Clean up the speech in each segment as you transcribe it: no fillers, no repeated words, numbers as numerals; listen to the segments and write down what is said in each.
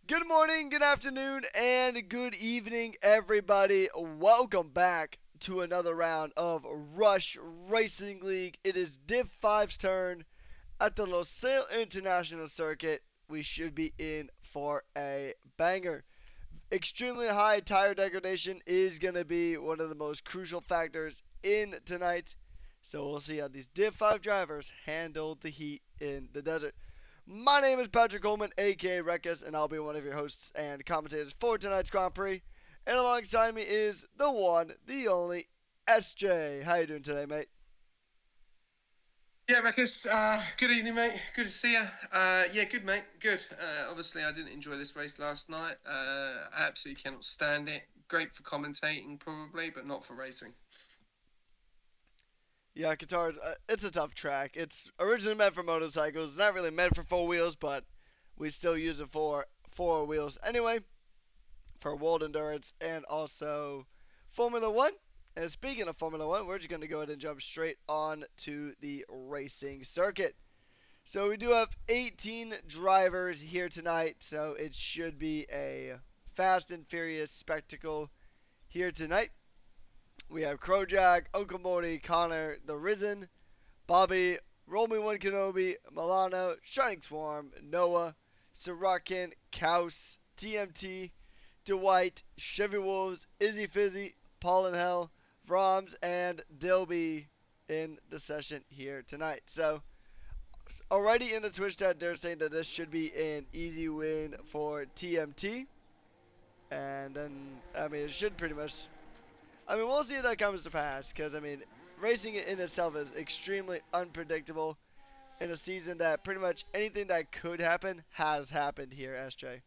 Good morning, good afternoon, and good evening, everybody. Welcome back to another round of Rush Racing League. It is Div 5's turn at the Losail International Circuit. We should be in for a banger. Extremely high tire degradation is going to be one of the most crucial factors in tonight. So we'll see how these Div 5 drivers handle the heat in the desert. My name is Patrick Coleman, aka Rekas, and I'll be one of your hosts and commentators for tonight's Grand Prix. And alongside me is the one, the only SJ. How you doing today, mate? Yeah, Reckers, good evening, mate. Good to see you. Yeah, good, mate. Good. Obviously, I didn't enjoy this race last night. I absolutely cannot stand it. Great for commentating, probably, but not for racing. Yeah, Qatar, it's a tough track. It's originally meant for motorcycles, not really meant for four wheels, but we still use it for four wheels anyway, for world endurance and also Formula One. And speaking of Formula One, we're just going to go ahead and jump straight on to the racing circuit. So we do have 18 drivers here tonight, so it should be a fast and furious spectacle here tonight. We have Crojack, Uncle Morty, Connor, The Risen, Bobby, Roll Me One Kenobi, Milano, Shining Swarm, Noah, Sirakin, Kaus, TMT, Dwight, Chevy Wolves, Izzy Fizzy, Paul and Hell, Vroms, and Dilby in the session here tonight. So already in the Twitch chat, they're saying that this should be an easy win for TMT. And then, I mean, it should pretty much. I mean, we'll see if that comes to pass. Because, I mean, racing in itself is extremely unpredictable in a season that pretty much anything that could happen has happened here, SJ.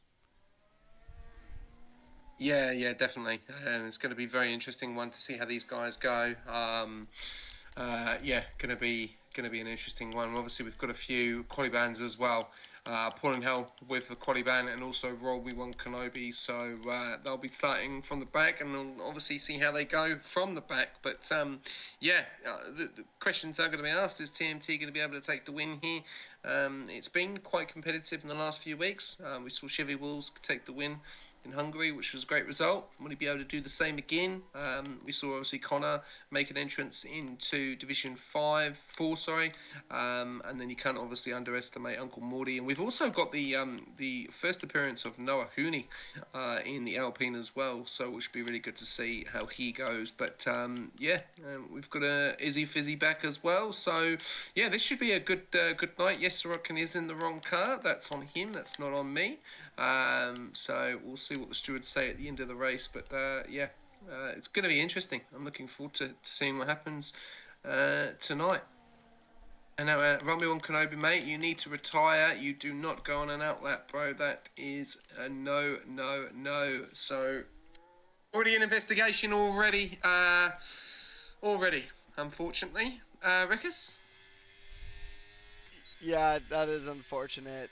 Yeah, definitely. And it's going to be a very interesting one to see how these guys go. Yeah, going to be an interesting one. Obviously, we've got a few quali bands as well. Paul and Hell with the quali band and also Roll Me One Kenobi. So they'll be starting from the back and we'll obviously see how they go from the back. But yeah, the questions are going to be asked: is TMT going to be able to take the win here? It's been quite competitive in the last few weeks. We saw Chevy Wolves take the win in Hungary, which was a great result. Will he be able to do the same again? We saw obviously Connor make an entrance into Division 4, and then you can't obviously underestimate Uncle Morty. And we've also got the first appearance of Noah Hooney in the Alpine as well, so which would be really good to see how he goes. But we've got a Izzy Fizzy back as well, so yeah, this should be a good night. Yes, Sorokin is in the wrong car. That's on him. That's not on me. So we'll see what the stewards say at the end of the race. But it's going to be interesting. I'm looking forward to seeing what happens tonight. And now, Romeo and Kenobi, mate, you need to retire. You do not go on an outlap, bro. That is a no. So already an investigation already. Unfortunately. Rickers? Yeah, that is unfortunate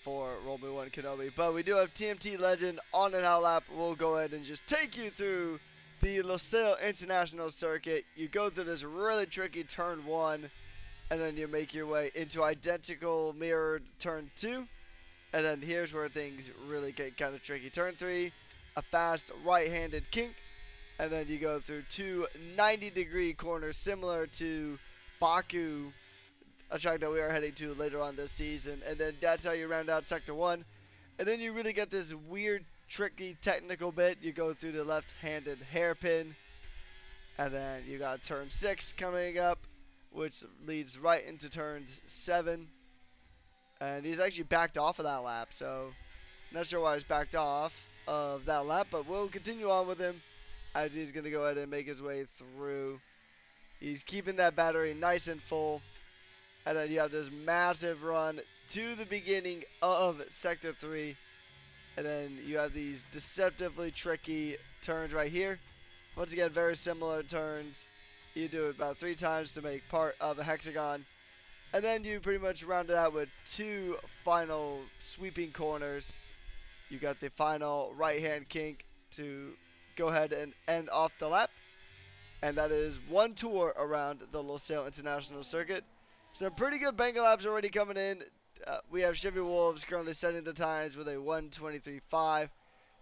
for Roll Me One Kenobi. But we do have TMT Legend on an outlap. We'll go ahead and just take you through the Losail International Circuit. You go through this really tricky turn 1, and then you make your way into identical mirrored turn 2. And then here's where things really get kind of tricky. Turn 3, a fast right-handed kink. And then you go through two 90-degree corners similar to Baku, a track that we are heading to later on this season. And then that's how you round out Sector 1. And then you really get this weird, tricky technical bit. You go through the left-handed hairpin. And then you got turn 6 coming up, which leads right into turn 7. And he's actually backed off of that lap, so not sure why he's backed off of that lap, but we'll continue on with him as he's going to go ahead and make his way through. He's keeping that battery nice and full. And then you have this massive run to the beginning of Sector 3. And then you have these deceptively tricky turns right here. Once again, very similar turns. You do it about 3 times to make part of a hexagon. And then you pretty much round it out with 2 final sweeping corners. You got the final right hand kink to go ahead and end off the lap. And that is 1 tour around the Losail International Circuit. Some pretty good banger laps already coming in. We have Chevy Wolves currently setting the times with a 1:23.5.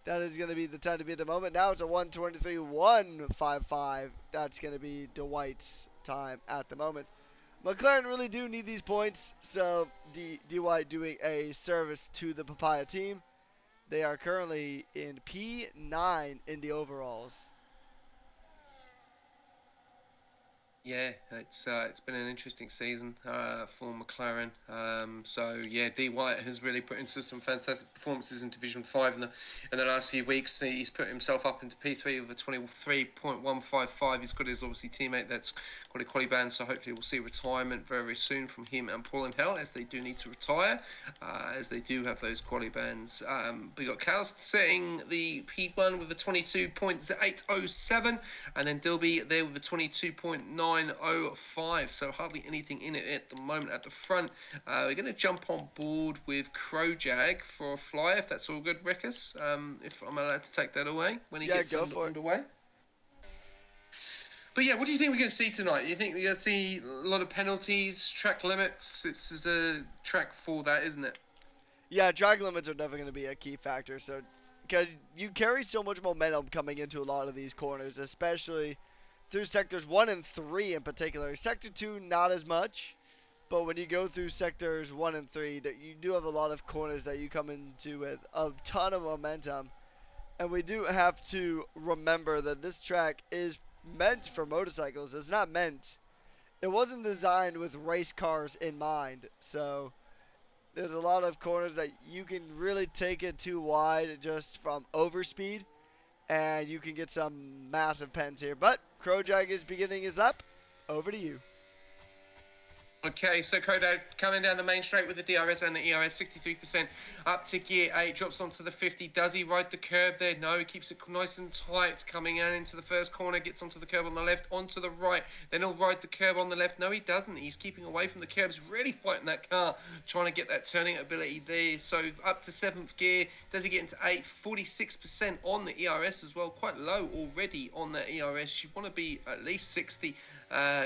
That is going to be the time to be at the moment. Now it's a 1:23.155. That's going to be Dwight's time at the moment. McLaren really do need these points, so Dwight doing a service to the Papaya team. They are currently in P9 in the overalls. Yeah, it's been an interesting season for McLaren. So yeah, D White has really put into some fantastic performances in Division 5 in the last few weeks. He's put himself up into P3 with a 23.155. He's got his obviously teammate that's got a quali ban, so hopefully we'll see retirement very soon from him and Paul and Hell, as they do need to retire, as they do have those quali bans. We got Cows setting the P1 with a 22.807, and then Dilby there with a 22.905. So hardly anything in it at the moment at the front. We're going to jump on board with Crowjag for a fly, if that's all good, Rickus. If I'm allowed to take that away when he gets underway. But yeah, what do you think we're going to see tonight? You think we're going to see a lot of penalties, track limits? This is a track for that, isn't it? Yeah, track limits are definitely going to be a key factor. So, because you carry so much momentum coming into a lot of these corners, especially through sectors 1 and 3 in particular. Sector 2, not as much. But when you go through sectors 1 and 3, that you do have a lot of corners that you come into with a ton of momentum. And we do have to remember that this track is meant for motorcycles. It's not meant. It wasn't designed with race cars in mind. So there's a lot of corners that you can really take it too wide just from overspeed. And you can get some massive pens here. But Crowjag is beginning his lap. Over to you. Okay, so Kodak coming down the main straight with the DRS and the ERS, 63% up to gear 8, drops onto the 50. Does he ride the curb there? No, he keeps it nice and tight, coming in into the first corner, gets onto the curb on the left, onto the right, then he'll ride the curb on the left. No, he doesn't. He's keeping away from the curbs, really fighting that car, trying to get that turning ability there. So up to 7th gear, does he get into 8? 46% on the ERS as well, quite low already on the ERS. You want to be at least 60.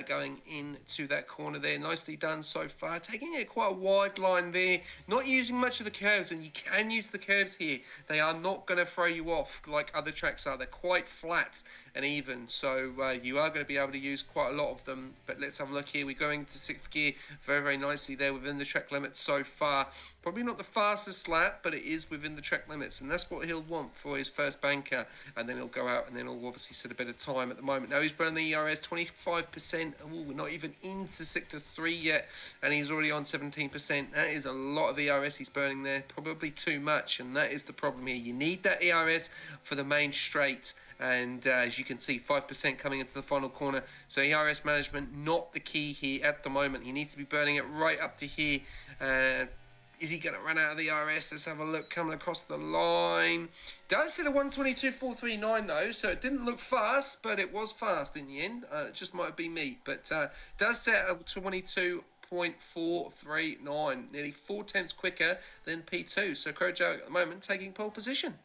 Going into that corner there. Nicely done so far. Taking it quite a wide line there. Not using much of the curves, and you can use the curves here. They are not going to throw you off like other tracks are. They're quite flat and even, so you are going to be able to use quite a lot of them. But let's have a look here. We're going to 6th gear very, very nicely there within the track limits so far. Probably not the fastest lap, but it is within the track limits, and that's what he'll want for his first banker. And then he'll go out and then he'll obviously set a bit of time at the moment. Now he's burning the ERS 25%. Ooh, we're not even into sector 3 yet, and he's already on 17%. That is a lot of ERS he's burning there, probably too much, and that is the problem here. You need that ERS for the main straight. And as you can see, 5% coming into the final corner. So ERS management, not the key here at the moment. He needs to be burning it right up to here. Is he going to run out of the ERS? Let's have a look coming across the line. Does set a 1:22.439 though, so it didn't look fast, but it was fast in the end. It just might have been me. But does set a 22.439, nearly 4/10 quicker than P2. So Crowjag at the moment taking pole position.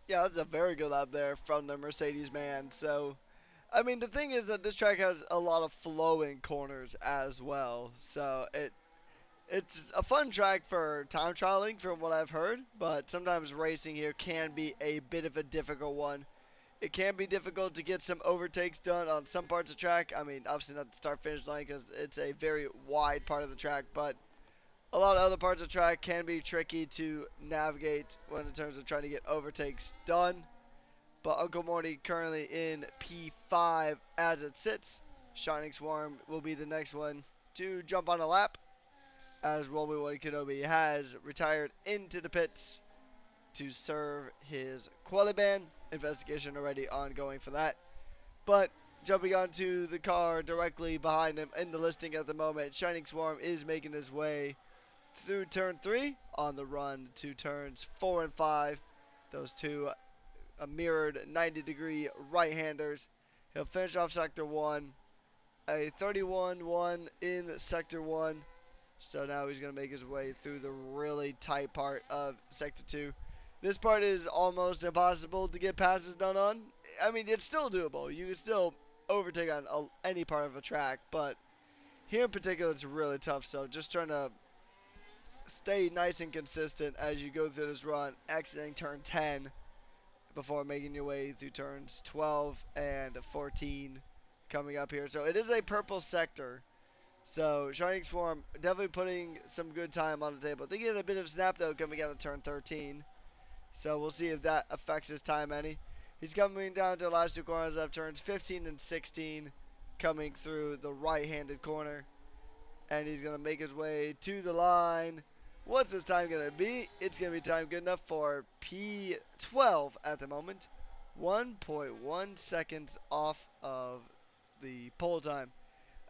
Yeah, that's a very good lap there from the Mercedes man. So, I mean, the thing is that this track has a lot of flowing corners as well. So it's a fun track for time trialing from what I've heard, but sometimes racing here can be a bit of a difficult one. It can be difficult to get some overtakes done on some parts of track. I mean, obviously not the start-finish line because it's a very wide part of the track, but a lot of other parts of track can be tricky to navigate when in terms of trying to get overtakes done. But Uncle Morty currently in P5 as it sits. Shining Swarm will be the next one to jump on a lap, as Roby Kenobi has retired into the pits to serve his quali ban. Investigation already ongoing for that. But jumping onto the car directly behind him in the listing at the moment, Shining Swarm is making his way through turn 3 on the run to turns 4 and 5. Those two mirrored 90-degree right-handers. He'll finish off sector 1, a 31-1 in sector 1. So now he's going to make his way through the really tight part of sector 2. This part is almost impossible to get passes done on. I mean, it's still doable. You can still overtake on any part of a track, but here in particular it's really tough. So just trying to stay nice and consistent as you go through this run, exiting turn 10 before making your way through turns 12 and 14 coming up here. So it is a purple sector. So Shining Swarm definitely putting some good time on the table. They get a bit of snap though coming out of turn 13. So we'll see if that affects his time any. He's coming down to the last two corners of turns 15 and 16 coming through the right-handed corner. And he's going to make his way to the line. What's his time going to be? It's going to be time good enough for P12 at the moment. 1.1 seconds off of the pole time.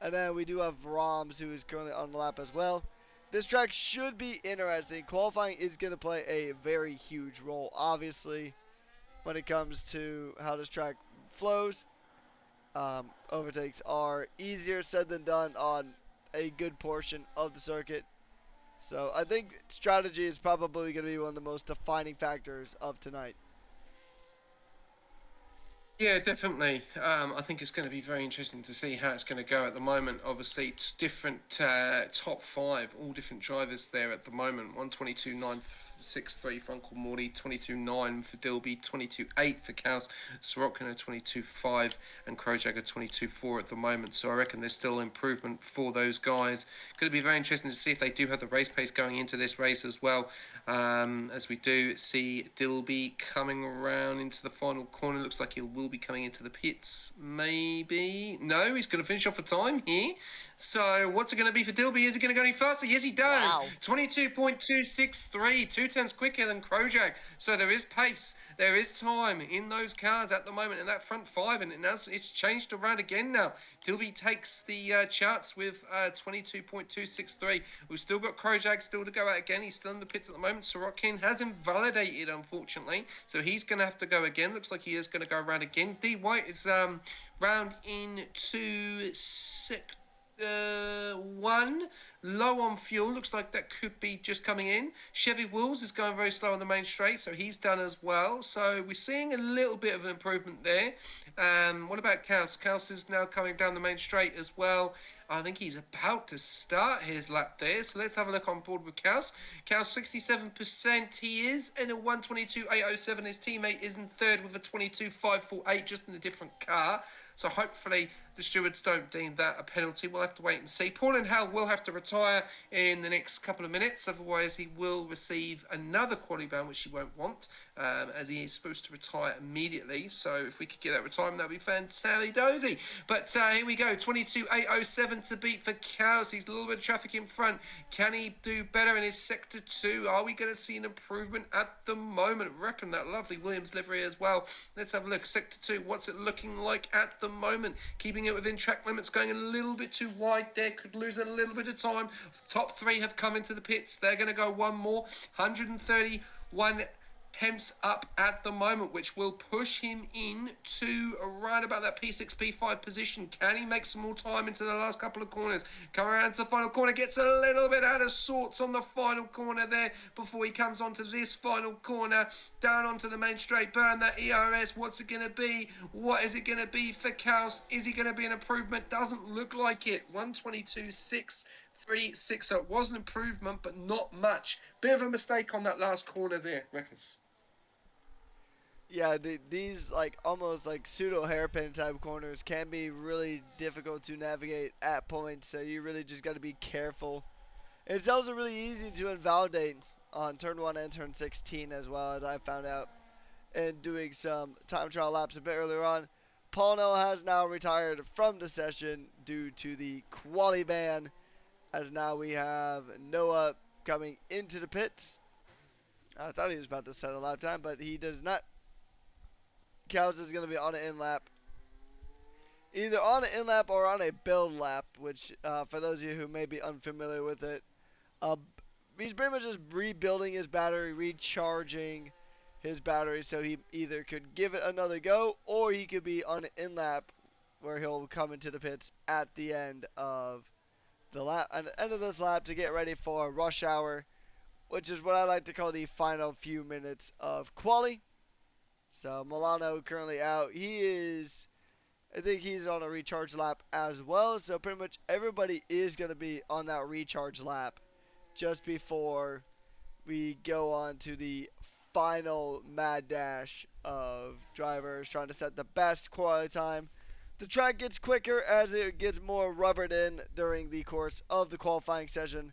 And then we do have Roms, who is currently on the lap as well. This track should be interesting. Qualifying is going to play a very huge role, obviously, when it comes to how this track flows. Overtakes are easier said than done on a good portion of the circuit. So I think strategy is probably going to be one of the most defining factors of tonight. Yeah, definitely. I think it's going to be very interesting to see how it's going to go at the moment. Obviously, it's different top five, all different drivers there at the moment. 122.963 for Uncle Morty, 22.9 for Dilby, 22.8 for Kaus, Sorokin 22.5 and Crowjagger 22.4 at the moment. So I reckon there's still improvement for those guys. Going to be very interesting to see if they do have the race pace going into this race as well. As we do see Dilby coming around into the final corner. Looks like he will be coming into the pits. Maybe. No, he's going to finish off for time here. So what's it going to be for Dilby? Is he going to go any faster? Yes, he does. Wow. 22.263. 2 tenths quicker than Krojak. So there is pace. There is time in those cars at the moment in that front five, and it's changed around again now. Dilby takes the charts with 22.263. We've still got Krojak still to go out again. He's still in the pits at the moment. Sorokin has invalidated, unfortunately, so he's going to have to go again. Looks like he is going to go around again. D White is round into sector 1, low on fuel. Looks like that could be just coming in. Chevy Wolves is going very slow on the main straight, so he's done as well. So we're seeing a little bit of an improvement there. What about Kaus? Kaus is now coming down the main straight as well. I think he's about to start his lap there. So let's have a look on board with Kaus. Kaus 67%. He is in a 122.807. His teammate is in third with a 22.548, just in a different car. So hopefully the stewards don't deem that a penalty. We'll have to wait and see. Paul Hell will have to retire in the next couple of minutes. Otherwise, he will receive another quality ban, which he won't want, as he is supposed to retire immediately. So if we could get that retirement, that would be fantastic dozy. But here we go. 22.807 to beat for Kaus. He's a little bit of traffic in front. Can he do better in his sector 2? Are we going to see an improvement at the moment? Repping that lovely Williams livery as well. Let's have a look. Sector 2, what's it looking like at the moment? Keeping it within track limits, going a little bit too wide there, could lose a little bit of time. Top 3 have come into the pits. They're going to go one more. 131 temps up at the moment, which will push him in to around about that P6, P5 position. Can he make some more time into the last couple of corners? Come around to the final corner, gets a little bit out of sorts on the final corner there before he comes onto this final corner, down onto the main straight. Burn that ERS. What's it going to be? What is it going to be for Kaus? Is he going to be an improvement? Doesn't look like it. 122.6. 3.6, so it was an improvement, but not much. Bit of a mistake on that last corner there, Reckers. Yeah, these like almost like pseudo hairpin type corners can be really difficult to navigate at points, so you really just got to be careful. It's also really easy to invalidate on turn 1 and turn 16 as well, as I found out in doing some time trial laps a bit earlier on. Pauno has now retired from the session due to the quali ban, as now we have Noah coming into the pits. I thought he was about to set a lap time, but he does not. Kaus is going to be on an in-lap. Either on an in-lap or on a build lap, which, for those of you who may be unfamiliar with it, he's pretty much just rebuilding his battery, recharging his battery, so he either could give it another go, or he could be on an in-lap, where he'll come into the pits at the end of the lap, at the end of this lap, to get ready for rush hour, which is what I like to call the final few minutes of quali. So Milano currently out. I think he's on a recharge lap as well. So pretty much everybody is going to be on that recharge lap just before we go on to the final mad dash of drivers trying to set the best quality time. The track gets quicker as it gets more rubbered in during the course of the qualifying session.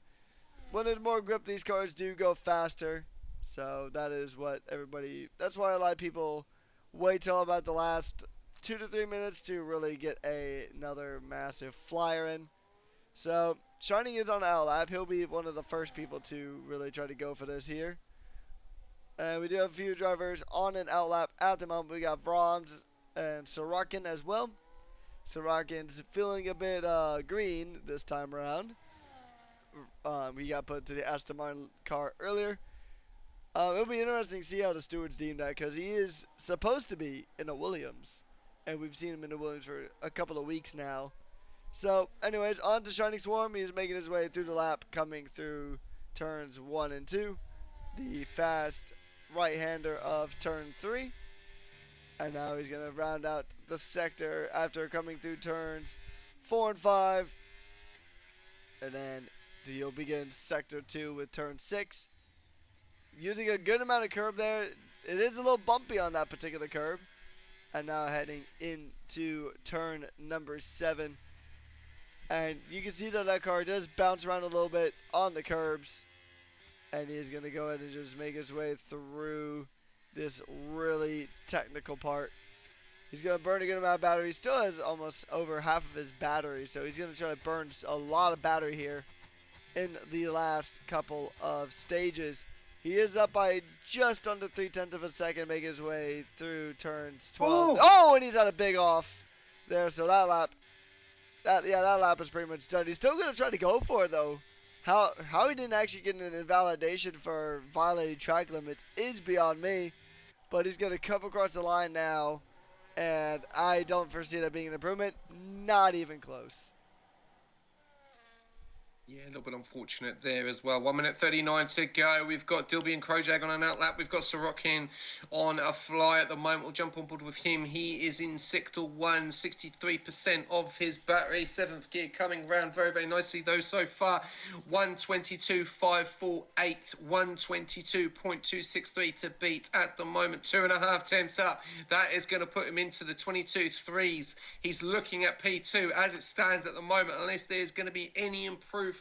When there's more grip, these cars do go faster. So that is what everybody. That's why a lot of people wait till about the last 2 to 3 minutes to really get another massive flyer in. So Shining is on the outlap. He'll be one of the first people to really try to go for this here. And we do have a few drivers on an outlap at the moment. We got Brahms and Sorokin as well. Sorokin's feeling a bit green this time around. He got put to the Aston Martin car earlier. It'll be interesting to see how the stewards deem that because he is supposed to be in a Williams. And we've seen him in a Williams for a couple of weeks now. So, anyways, on to Shining Swarm. He's making his way through the lap, coming through turns 1 and 2. The fast right-hander of turn 3. And now he's going to round out the sector after coming through turns 4 and 5. And then he'll begin sector 2 with turn 6. Using a good amount of curb there. It is a little bumpy on that particular curb. And now heading into turn number 7. And you can see that that car does bounce around a little bit on the curbs. And he's going to go ahead and just make his way through this really technical part. He's going to burn a good amount of battery. He still has almost over half of his battery. So he's going to try to burn a lot of battery here in the last couple of stages. He is up by just under 0.3 of a second, making his way through turns 12. Oh, and he's had a big off there. So that lap, that lap is pretty much done. He's still going to try to go for it, though. How he didn't actually get an invalidation for violating track limits is beyond me. But he's going to come across the line now. And I don't foresee that being an improvement. Not even close. Yeah, a little bit unfortunate there as well. 1 minute 39 to go. We've got Dilby and Krojak on an outlap. We've got Sorokin on a fly at the moment. We'll jump on board with him. He is in sector 1, 63% of his battery. 7th gear coming round very, very nicely though so far. 122.548, 122.263 to beat at the moment. 2.5 temps up. That is going to put him into the 22.3s. He's looking at P2 as it stands at the moment, unless there's going to be any improvement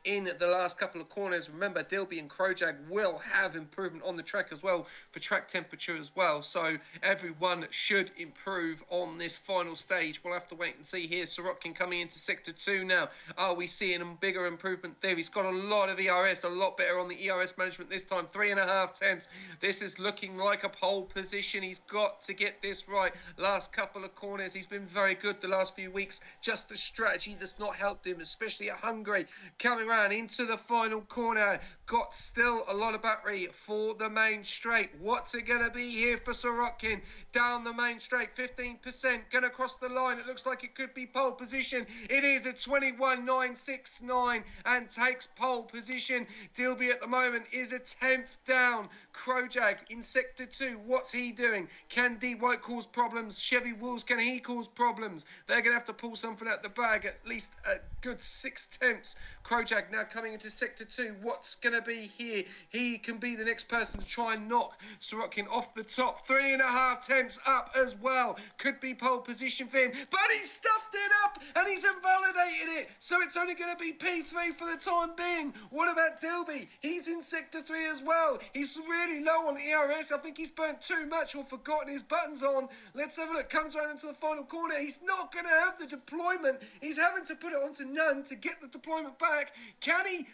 in the last couple of corners. Remember, Dilby and Krojak will have improvement on the track as well for track temperature as well, so everyone should improve on this final stage. We'll have to wait and see here. Sorokin coming into sector 2 now. Are we seeing a bigger improvement there? He's got a lot of ERS, a lot better on the ERS management this time. 3.5 temps. This is looking like a pole position. He's got to get this right. Last couple of corners, he's been very good the last few weeks. Just the strategy does not help him, especially at Hungary. Coming around into the final corner, got still a lot of battery for the main straight. What's it going to be here for Sorokin? Down the main straight, 15%, going to cross the line. It looks like it could be pole position. It is a 21.969 and takes pole position. Dilby at the moment is a 10th down. Krojak in sector 2, what's he doing? Can D White cause problems? Chevy Wolves, can he cause problems? They're going to have to pull something out the bag, at least a good 6 temps. Krojak now coming into sector 2. What's going to be here? He can be the next person to try and knock Sorokin off the top. 3.5 temps up as well. Could be pole position for him, but he's stuffed it up and he's invalidated it. So it's only going to be P3 for the time being. What about Dilby? He's in sector 3 as well. He's really low on ERS. I think he's burnt too much or forgotten his buttons on. Let's have a look. Comes around into the final corner. He's not going to have the deployment. He's having to put it onto none to get the deployment back. Can he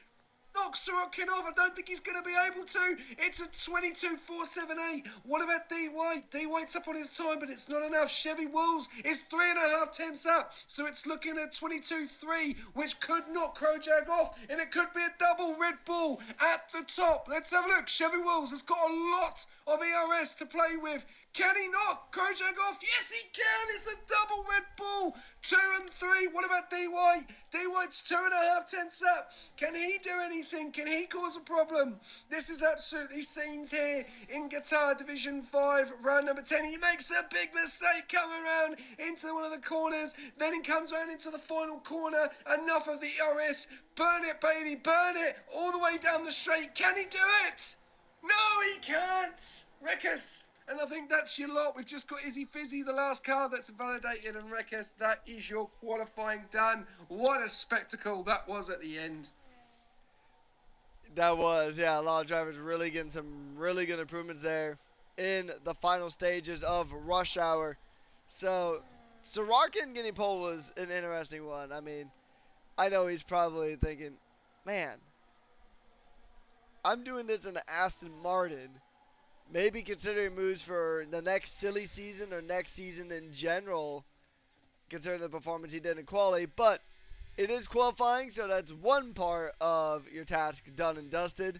knock Sorokin off? I don't think he's going to be able to. It's a 22.478. What about D White? D White's up on his time, but it's not enough. Chevy Wolves is 3.5 temps up, so it's looking at 22.3, which could knock Krojak off, and it could be a double Red Bull at the top. Let's have a look. Chevy Wolves has got a lot of ERS to play with. Can he knock Krojak off? Yes, he can. It's a double Red Bull. 2 and 3. What about DY? DY's 2.5 tenths up. Can he do anything? Can he cause a problem? This is absolutely scenes here in Qatar Division 5, round number 10. He makes a big mistake coming around into one of the corners. Then he comes around into the final corner. Enough of the ERS. Burn it, baby, burn it. All the way down the straight. Can he do it? No, he can't. Rekus. And I think that's your lot. We've just got Izzy Fizzy, the last car that's validated. And Rekus, that is your qualifying done. What a spectacle that was at the end. That was, yeah, a lot of drivers really getting some really good improvements there in the final stages of rush hour. So, Sorokin getting pole was an interesting one. I mean, I know he's probably thinking, man, I'm doing this in an Aston Martin. Maybe considering moves for the next silly season or next season in general, considering the performance he did in quali. But it is qualifying, so that's one part of your task done and dusted.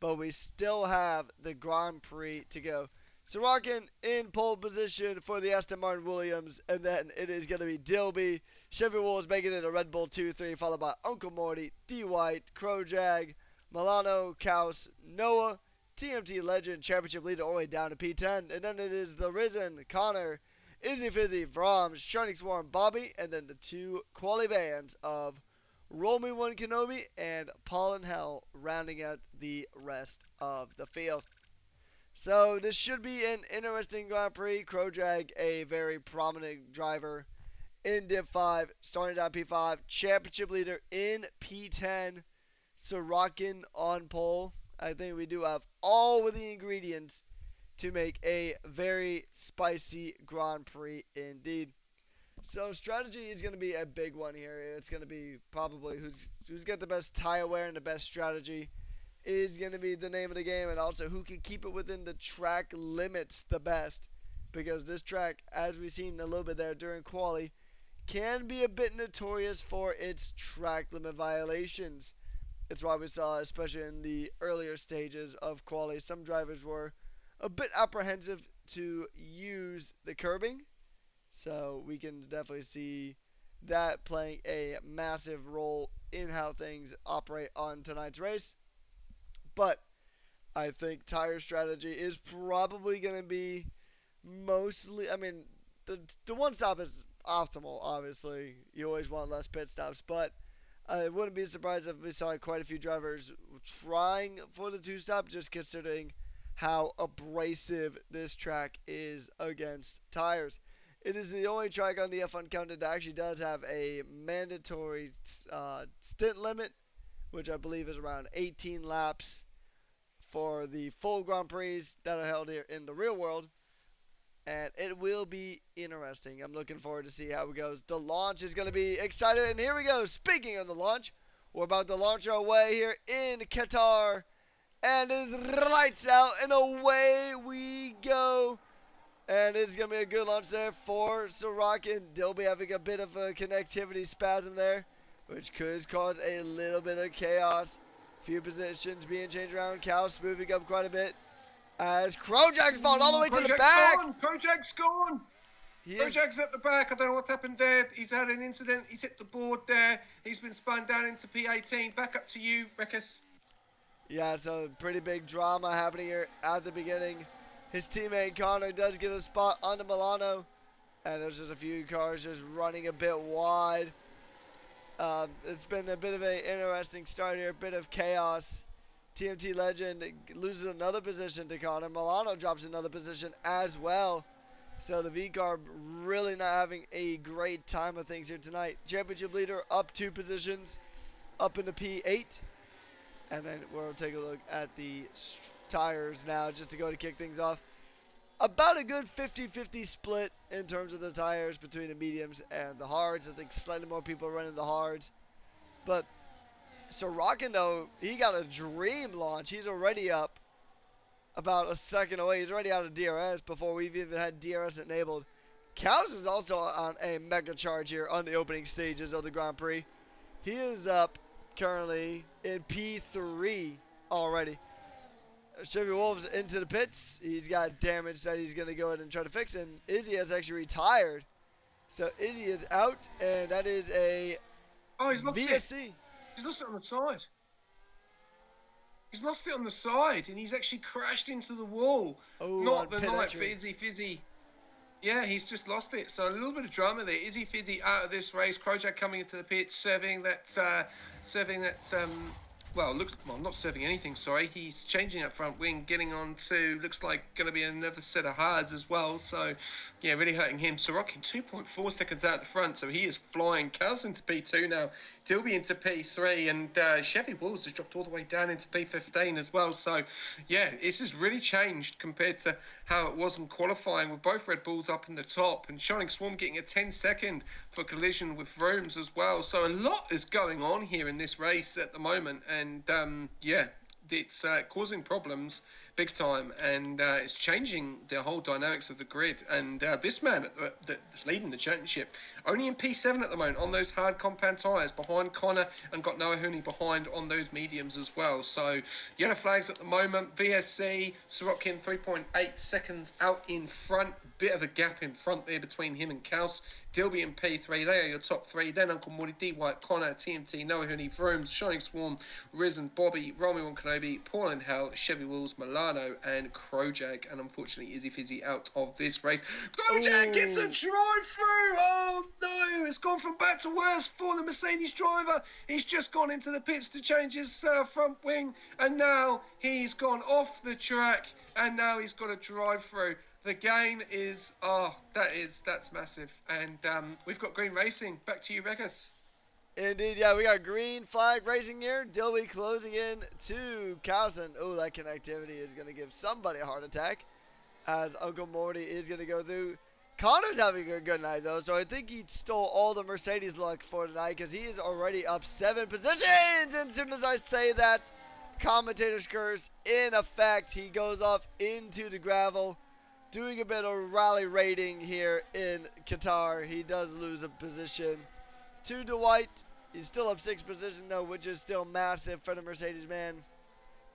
But we still have the Grand Prix to go. Sorokin in pole position for the Aston Martin Williams, and then it is going to be Dilby. Chevy Wolves making it a Red Bull 2-3, followed by Uncle Morty, D. White, Crowjag, Milano, Kaus, Noah, TMT Legend, Championship leader all the way down to P10. And then it is the Risen, Connor, Izzy Fizzy, Vroms, Shining Swarm, Bobby, and then the two quali bands of Roll Me One Kenobi and Paul and Hell rounding out the rest of the field. So this should be an interesting Grand Prix. Crowjag, a very prominent driver in Div5, starting down P5, championship leader in P10, Sorokin on pole. I think we do have all of the ingredients to make a very spicy Grand Prix indeed. So strategy is going to be a big one here. It's going to be probably who's got the best tire wear and the best strategy is going to be the name of the game, and also who can keep it within the track limits the best, because this track, as we've seen a little bit there during quali, can be a bit notorious for its track limit violations. It's why we saw, especially in the earlier stages of quali, some drivers were a bit apprehensive to use the curbing. So we can definitely see that playing a massive role in how things operate on tonight's race. But I think tire strategy is probably going to be mostly, I mean, the one stop is optimal, obviously. You always want less pit stops, but I wouldn't be surprised if we saw quite a few drivers trying for the two-stop, just considering how abrasive this track is against tires. It is the only track on the F1 calendar that actually does have a mandatory stint limit, which I believe is around 18 laps for the full Grand Prix that are held here in the real world. And it will be interesting. I'm looking forward to see how it goes. The launch is going to be exciting. And here we go. Speaking of the launch, we're about to launch our way here in Qatar. And it's lights out and away we go. And it's going to be a good launch there for Sorokin. Dilby having a bit of a connectivity spasm there, which could cause a little bit of chaos. Few positions being changed around. Kaus moving up quite a bit. As Crowjag's falling all the way to the back. Crowjag's gone. Crowjag's at the back. I don't know what's happened there. He's had an incident. He's hit the board there. He's been spun down into P18. Back up to you, Rekus. Yeah, so pretty big drama happening here at the beginning. His teammate Connor does get a spot on the Milano. And there's just a few cars just running a bit wide. It's been a bit of an interesting start here. A bit of chaos. TMT Legend loses another position to Connor. Milano drops another position as well. So the V-Car really not having a great time of things here tonight. Championship leader up 2 positions, up into P8. And then we'll take a look at the tires now just to go to kick things off. About a good 50-50 split in terms of the tires between the mediums and the hards. I think slightly more people are running the hards. But Sorokin, though, he got a dream launch. He's already up about a second away. He's already out of DRS before we've even had DRS enabled. Kaus is also on a mega charge here on the opening stages of the Grand Prix. He is up currently in P3 already. Chevy Wolves into the pits. He's got damage that he's going to go ahead and try to fix. And Izzy has actually retired So Izzy is out, and that is a Oh, he's lost it. VSC. He's lost it on the side. He's lost it on the side, and he's actually crashed into the wall. Oh, Not on the pit night entry. for Izzy Fizzy. Yeah, he's just lost it. So a little bit of drama there. Izzy Fizzy out of this race. Krojak coming into the pit, serving that, well, not serving anything, sorry. He's changing that front wing, getting on to, looks like going to be another set of hards as well. So, yeah, really hurting him. Sorokin 2.4 seconds out the front, so he is flying. Carl's into P2 now. Dilby into P3, and Chevy Wolves has dropped all the way down into P15 as well. So, yeah, this has really changed compared to how it was in qualifying, with both Red Bulls up in the top, and Shining Swarm getting a 10-second for collision with Vrooms as well. So a lot is going on here in this race at the moment, and yeah, it's causing problems big time, and it's changing the whole dynamics of the grid. And this man that's leading the championship, only in P7 at the moment on those hard compound tyres, behind Connor, and got Noah Hooney behind on those mediums as well. So yellow flags at the moment. VSC, Sorokin 3.8 seconds out in front. Bit of a gap in front there between him and Kaus. Dilby in P3, they are your top three. Then Uncle Morty, D White, Connor, TMT, Noah Hooney, Vrooms, Shining Swarm, Risen, Bobby, Romy One Kenobi, Paul and Hell, Chevy Wills, Milano, and Krojak. And unfortunately, Izzy Fizzy out of this race. Krojak gets a drive through. Oh no, it's gone from bad to worse for the Mercedes driver. He's just gone into the pits to change his front wing, and now he's gone off the track, and now he's got a drive through. The game is, that's massive. And we've got Green Racing. Back to you, Regas. Indeed, yeah, we got green flag racing here. Dilby closing in to Cowson. Oh, that connectivity is going to give somebody a heart attack, as Uncle Morty is going to go through. Connor's having a good night, though, so I think he stole all the Mercedes luck for tonight, because he is already up 7 positions. And as soon as I say that, commentator's curse in effect, he goes off into the gravel. Doing a bit of rally rating here in Qatar. He does lose a position to Dwight. He's still up 6 positions though, which is still massive for the Mercedes man.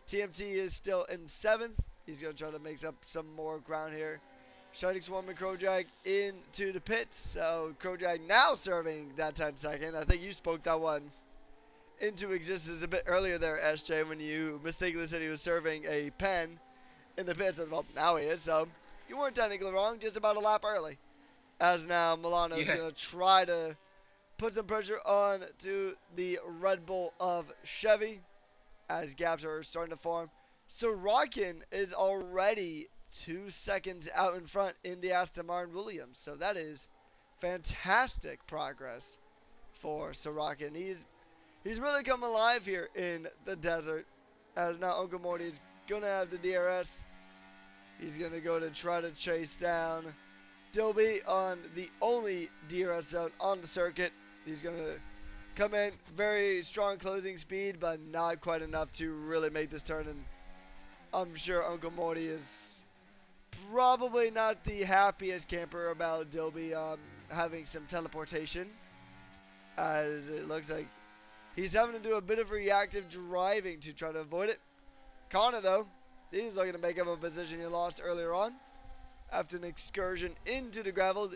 TMT is still in 7th. He's going to try to make up some more ground here. Shining Swarm and Krojak into the pits. So Krojak now serving that 10-second. I think you spoke that one into existence a bit earlier there, SJ, when you mistakenly said he was serving a pen in the pits. Well, now he is, so you weren't technically wrong, just about a lap early. As now Milano is going to try to put some pressure on to the Red Bull of Chevy as gaps are starting to form. Sorokin is already 2 seconds out in front in the Aston Martin Williams. So that is fantastic progress for Sorokin. He's really come alive here in the desert, as now Uncle Morty is going to have the DRS. He's going to go to try to chase down Dilby on the only DRS zone on the circuit. He's going to come in, very strong closing speed, but not quite enough to really make this turn. And I'm sure Uncle Morty is probably not the happiest camper about Dilby having some teleportation, as it looks like he's having to do a bit of reactive driving to try to avoid it. Connor, though, he's looking to make up a position he lost earlier on. After an excursion into the gravel,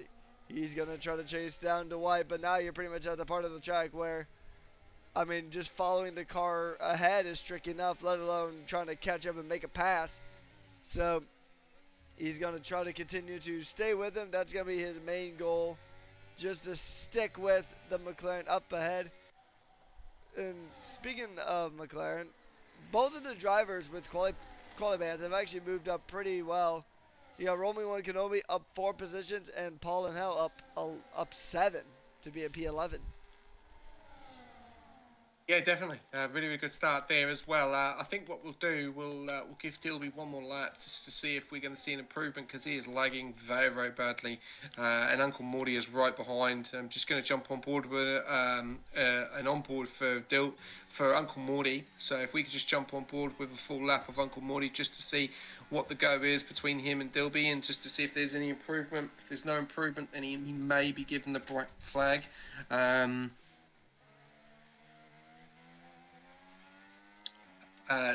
he's going to try to chase down Dwight, but now you're pretty much at the part of the track where, I mean, just following the car ahead is tricky enough, let alone trying to catch up and make a pass. So he's going to try to continue to stay with him. That's going to be his main goal, just to stick with the McLaren up ahead. And speaking of McLaren, both of the drivers with quali bands have actually moved up pretty well. You got Romy One Kenobi up 4 positions, and Paul and Hell up 7 to be a P11. Yeah, definitely. Really, really good start there as well. I think what we'll do, we'll give Dilby one more lap just to see if we're going to see an improvement, because he is lagging very, very badly. And Uncle Morty is right behind. I'm just going to jump on board with an onboard for Uncle Morty. So if we could just jump on board with a full lap of Uncle Morty just to see what the go is between him and Dilby, and just to see if there's any improvement. If there's no improvement, then he may be given the black flag.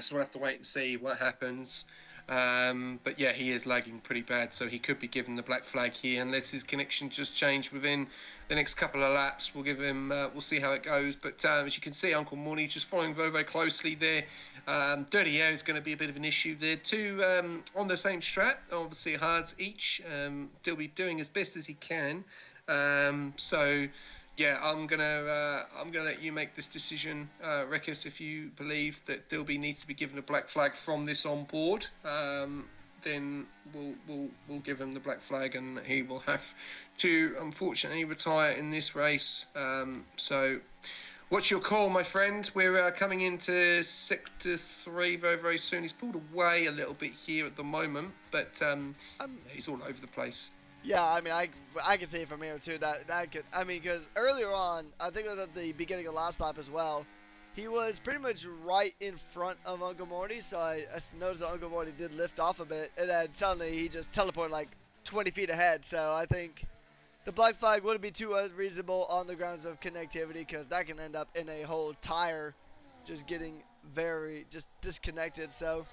So we'll have to wait and see what happens. But yeah, he is lagging pretty bad, so he could be given the black flag here unless his connection just changed within the next couple of laps. We'll give him. We'll see how it goes. But as you can see, Uncle Morty just following very, very closely there. Dirty Air is going to be a bit of an issue there. Two on the same strat, obviously hards each. He'll be doing as best as he can. So yeah, I'm gonna let you make this decision, Rekus. If you believe that Dilby needs to be given a black flag from this on board, then we'll give him the black flag, and he will have to unfortunately retire in this race. So, what's your call, my friend? We're coming into sector 3 very, very soon. He's pulled away a little bit here at the moment, but he's all over the place. Yeah, I mean, I can see it from here too. That could, I mean, because earlier on, I think it was at the beginning of last lap as well, he was pretty much right in front of Uncle Morty. So I noticed that Uncle Morty did lift off a bit, and then suddenly he just teleported like 20 feet ahead. So I think the black flag wouldn't be too unreasonable on the grounds of connectivity, because that can end up in a whole tire just getting very just disconnected. So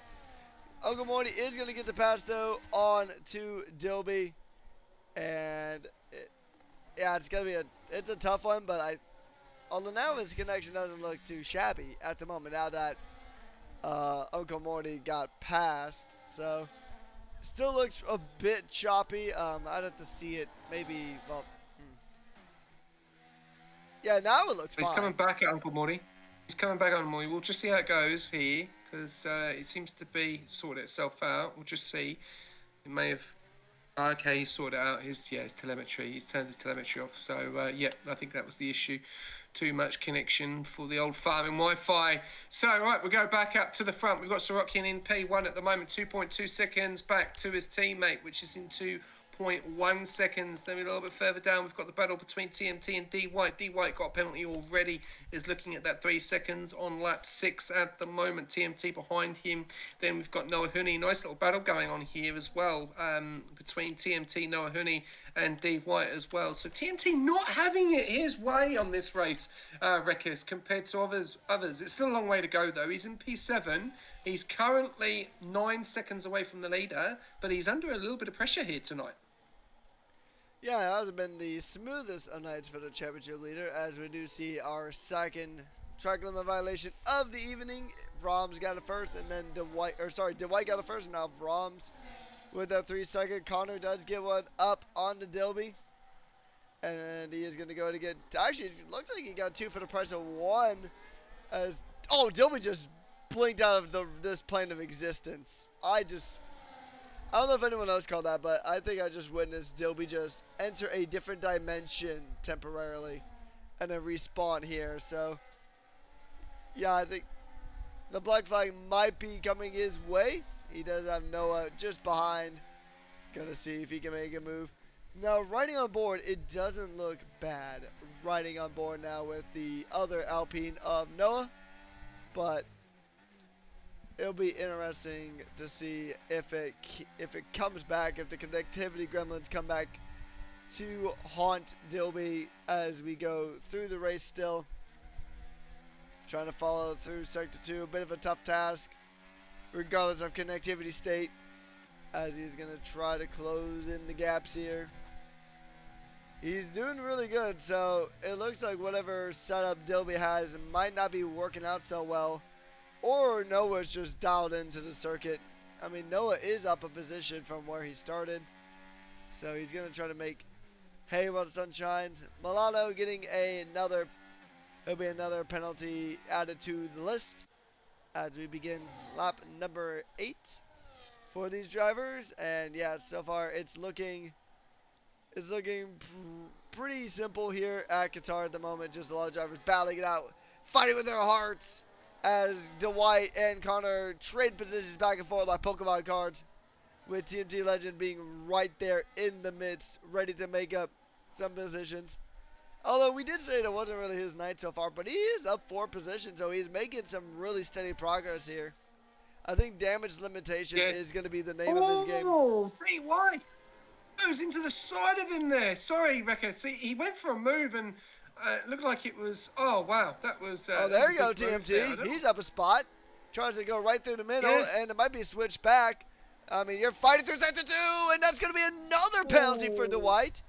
Uncle Morty is gonna get the pass though on to Dilby. And yeah, it's gonna be it's a tough one, but although now his connection doesn't look too shabby at the moment. Now that Uncle Morty got passed, so still looks a bit choppy. I'd have to see it. Maybe yeah, now it looks He's fine. coming back at Uncle Morty. He's coming back on Morty. We'll just see how it goes here, because it seems to be sorted itself out. We'll just see. It may have. Okay, he's sorted out his telemetry. He's turned his telemetry off. So yeah, I think that was the issue. Too much connection for the old farming Wi-Fi. So right, we go back up to the front. We've got Sorokian in P1 at the moment, 2.2 seconds back to his teammate, which is in 2.1 seconds. Then a little bit further down, we've got the battle between TMT and D White. D White got a penalty already, is looking at that 3 seconds on lap 6 at the moment. TMT behind him. Then we've got Noah Huni. Nice little battle going on here as well, between TMT, Noah Huni, and D White as well. So TMT not having it his way on this race, Rekus, compared to others. It's still a long way to go though. He's in P7. He's currently 9 seconds away from the leader, but he's under a little bit of pressure here tonight. Yeah, it hasn't been the smoothest of nights for the championship leader, as we do see our second track limit violation of the evening. Brahms got it first, and then DeWhite got it first, and now Brahms with that 3 second. Connor does get one up onto Dilby, and he is going to go to get, actually it looks like he got 2 for the price of 1, as, oh, Dilby just blinked out of this plane of existence. I don't know if anyone else called that, but I think I just witnessed Dilby just enter a different dimension temporarily and then respawn here. So, yeah, I think the black flag might be coming his way. He does have Noah just behind. Gonna see if he can make a move. Now, riding on board, it doesn't look bad. Riding on board now with the other Alpine of Noah, but it'll be interesting to see if it comes back, if the connectivity gremlins come back to haunt Dilby as we go through the race still. Trying to follow through Sector 2, a bit of a tough task, regardless of connectivity state, as he's going to try to close in the gaps here. He's doing really good, so it looks like whatever setup Dilby has might not be working out so well. Or Noah's just dialed into the circuit. I mean, Noah is up a position from where he started, so he's going to try to make hay while the sun shines. Milano getting there'll be another penalty added to the list as we begin lap number 8 for these drivers. And yeah, so far it's looking pretty simple here at Qatar at the moment. Just a lot of drivers battling it out, fighting with their hearts, as Dwight and Connor trade positions back and forth like Pokemon cards, with TMT Legend being right there in the midst, ready to make up some positions. Although we did say it wasn't really his night so far, but he is up 4 positions, so he's making some really steady progress here. I think damage limitation is going to be the name of this game. Oh, pretty wide. Goes into the side of him there. Sorry, Rekka. See, he went for a move and it looked like it was. Oh wow, that was. Oh, there you go, TMT. He's up a spot. Tries to go right through the middle, and it might be switched back. I mean, you're fighting through sector 2, and that's going to be another penalty for Dwight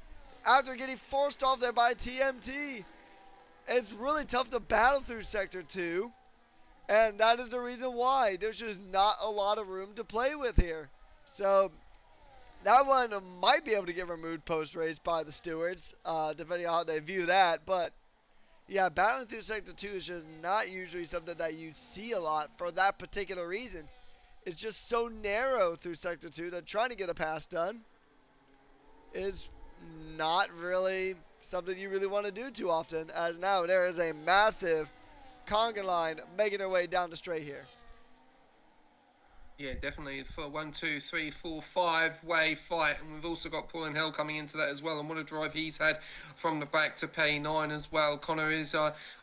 after getting forced off there by TMT. It's really tough to battle through sector 2, and that is the reason why. There's just not a lot of room to play with here. So that one might be able to get removed post-race by the stewards, depending on how they view that. But yeah, battling through sector 2 is just not usually something that you see a lot for that particular reason. It's just so narrow through sector 2 that trying to get a pass done is not really something you really want to do too often, as now there is a massive conga line making their way down the straight here. Yeah, definitely for 1, 2, 3, 4, 5-way fight, and we've also got Paul and Hell coming into that as well. And what a drive he's had from the back to pay 9 as well. Connor is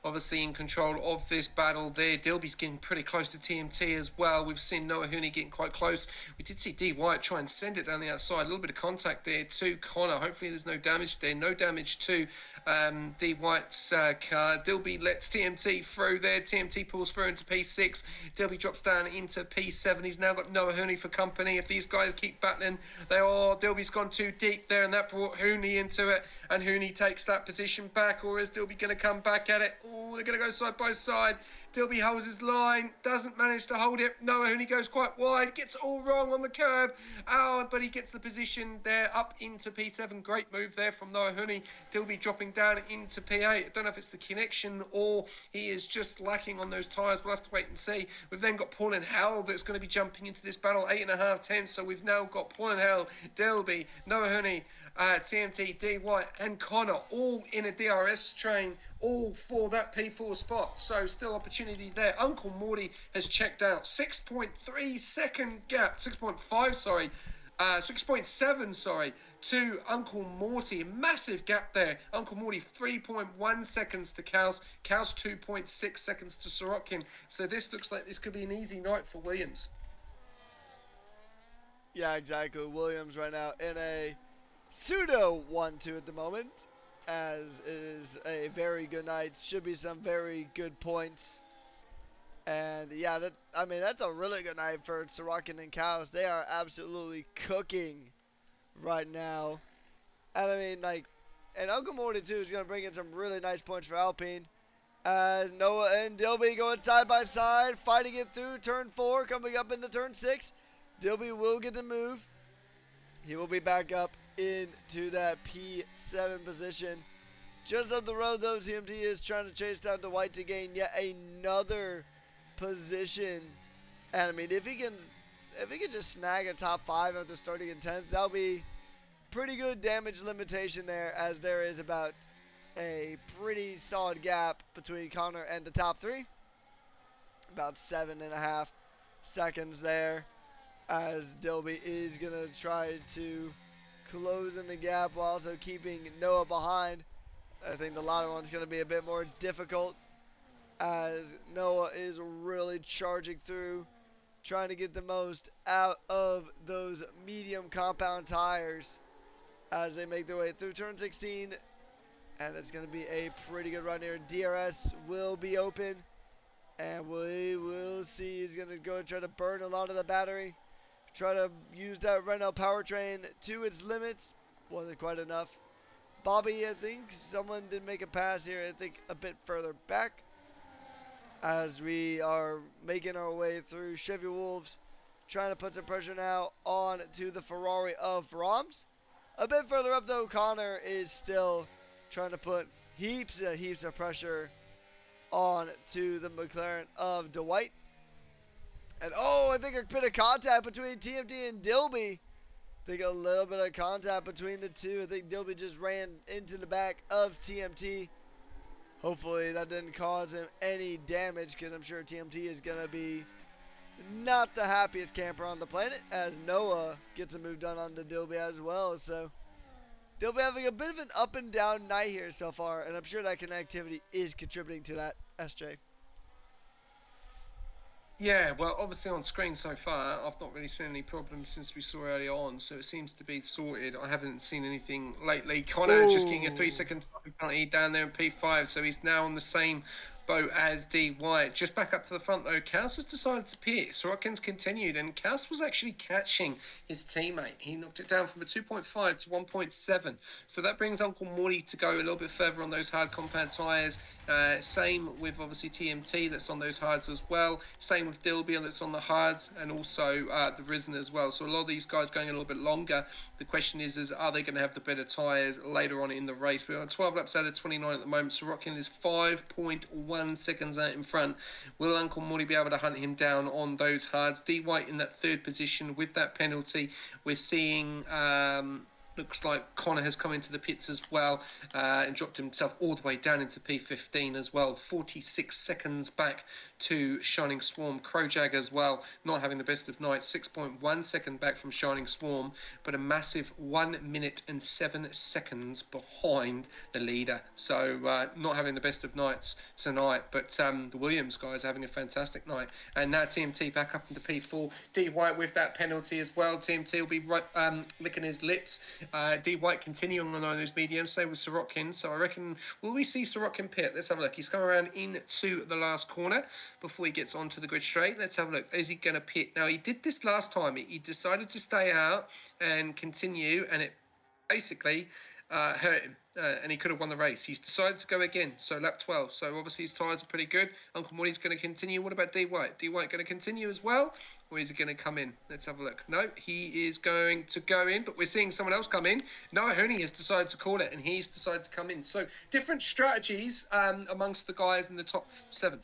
obviously in control of this battle there. Dilby's getting pretty close to TMT as well. We've seen Noah Hooney getting quite close. We did see D White try and send it down the outside. A little bit of contact there to Connor. Hopefully there's no damage there. No damage to D White's car. Dilby lets TMT through there. TMT pulls through into P6. Dilby drops down into P7. He's now got Noah Hooney for company. If these guys keep battling, Dilby's gone too deep there, and that brought Hooney into it. And Hooney takes that position back, or is Dilby going to come back at it? Oh, they're going to go side by side. Dilby holds his line, doesn't manage to hold it. Noah Hooney goes quite wide, gets it all wrong on the curb. Oh, but he gets the position there up into P7. Great move there from Noah Hooney. Dilby dropping down into P8. I don't know if it's the connection or he is just lacking on those tyres. We'll have to wait and see. We've then got Paul and Hell that's going to be jumping into this battle. 8.5 tenths. So we've now got Paul and Hell, Dilby, Noah Hooney, TMT, D White and Connor all in a DRS train, all for that P4 spot. So still opportunity there. Uncle Morty has checked out. 6.3 second gap, 6.5 sorry, 6.7 sorry, to Uncle Morty. Massive gap there. Uncle Morty 3.1 seconds to Kaus. Kaus 2.6 seconds to Sorokin. So this looks like this could be an easy night for Williams. Yeah, exactly. Williams right now in a pseudo 1-2 at the moment, as is a very good night. Should be some very good points. And yeah, that's a really good night for Sorokin and Kaus. They are absolutely cooking right now. And I mean, like, and Uncle Morty too is going to bring in some really nice points for Alpine. As Noah and Dilby going side by side, fighting it through turn 4, coming up into turn 6. Dilby will get the move. He will be back up into that P7 position. Just up the road though, TMT is trying to chase down Dwight to gain yet another position. And I mean, if he can just snag a top 5 after starting in 10th, that'll be pretty good damage limitation there, as there is about a pretty solid gap between Connor and the top 3. About 7.5 seconds there, as Dilby is going to try to close in the gap while also keeping Noah behind. I think the latter one's going to be a bit more difficult, as Noah is really charging through, trying to get the most out of those medium compound tires as they make their way through turn 16. And it's going to be a pretty good run here. DRS will be open, and we will see. He's going to go and try to burn a lot of the battery. Try to use that Renault powertrain to its limits. Wasn't quite enough. Bobby, I think someone did make a pass here, I think a bit further back, as we are making our way through Chevy Wolves, trying to put some pressure now on to the Ferrari of Roms. A bit further up though, Connor is still trying to put heaps of pressure on to the McLaren of Dwight. And I think a bit of contact between TMT and Dilby. I think a little bit of contact between the two. I think Dilby just ran into the back of TMT. Hopefully that didn't cause him any damage, because I'm sure TMT is going to be not the happiest camper on the planet, as Noah gets a move done on the Dilby as well. So Dilby having a bit of an up and down night here so far, and I'm sure that connectivity is contributing to that, SJ. Yeah, well, obviously on screen so far, I've not really seen any problems since we saw earlier on, so it seems to be sorted. I haven't seen anything lately. Connor just getting a 3-second penalty down there in P5, so he's now on the same boat as D White. Just back up to the front though, Kaus has decided to pit. Sorokin's continued, and Kaus was actually catching his teammate. He knocked it down from a 2.5 to 1.7. So that brings Uncle Morty to go a little bit further on those hard compound tyres. Same with obviously TMT that's on those hards as well. Same with Dilby that's on the hards, and also the Risen as well. So a lot of these guys going a little bit longer. The question is are they going to have the better tyres later on in the race? We're on 12 laps out of 29 at the moment. Sorokin is 5.1 seconds out in front. Will Uncle Morty be able to hunt him down on those hards? D White in that third position with that penalty. We're seeing looks like Connor has come into the pits as well and dropped himself all the way down into P15 as well. 46 seconds back to Shining Swarm. Crowjag as well, not having the best of nights. 6.1 second back from Shining Swarm, but a massive 1 minute and 7 seconds behind the leader. So not having the best of nights tonight, but the Williams guys are having a fantastic night. And now TMT back up into P4. D White with that penalty as well. TMT will be licking his lips. D White continuing on those mediums, same with Sorokin. So I reckon, will we see Sorokin pit? Let's have a look. He's come around into the last corner before he gets onto the grid straight. Let's have a look. Is he going to pit? Now, he did this last time. He decided to stay out and continue, and it basically hurt him. And he could have won the race. He's decided to go again. So lap 12. So obviously his tyres are pretty good. Uncle Morty's going to continue. What about D White? D White going to continue as well? Or is he going to come in? Let's have a look. No, he is going to go in, but we're seeing someone else come in. Noah Hooney has decided to call it, and he's decided to come in. So different strategies amongst the guys in the top 7.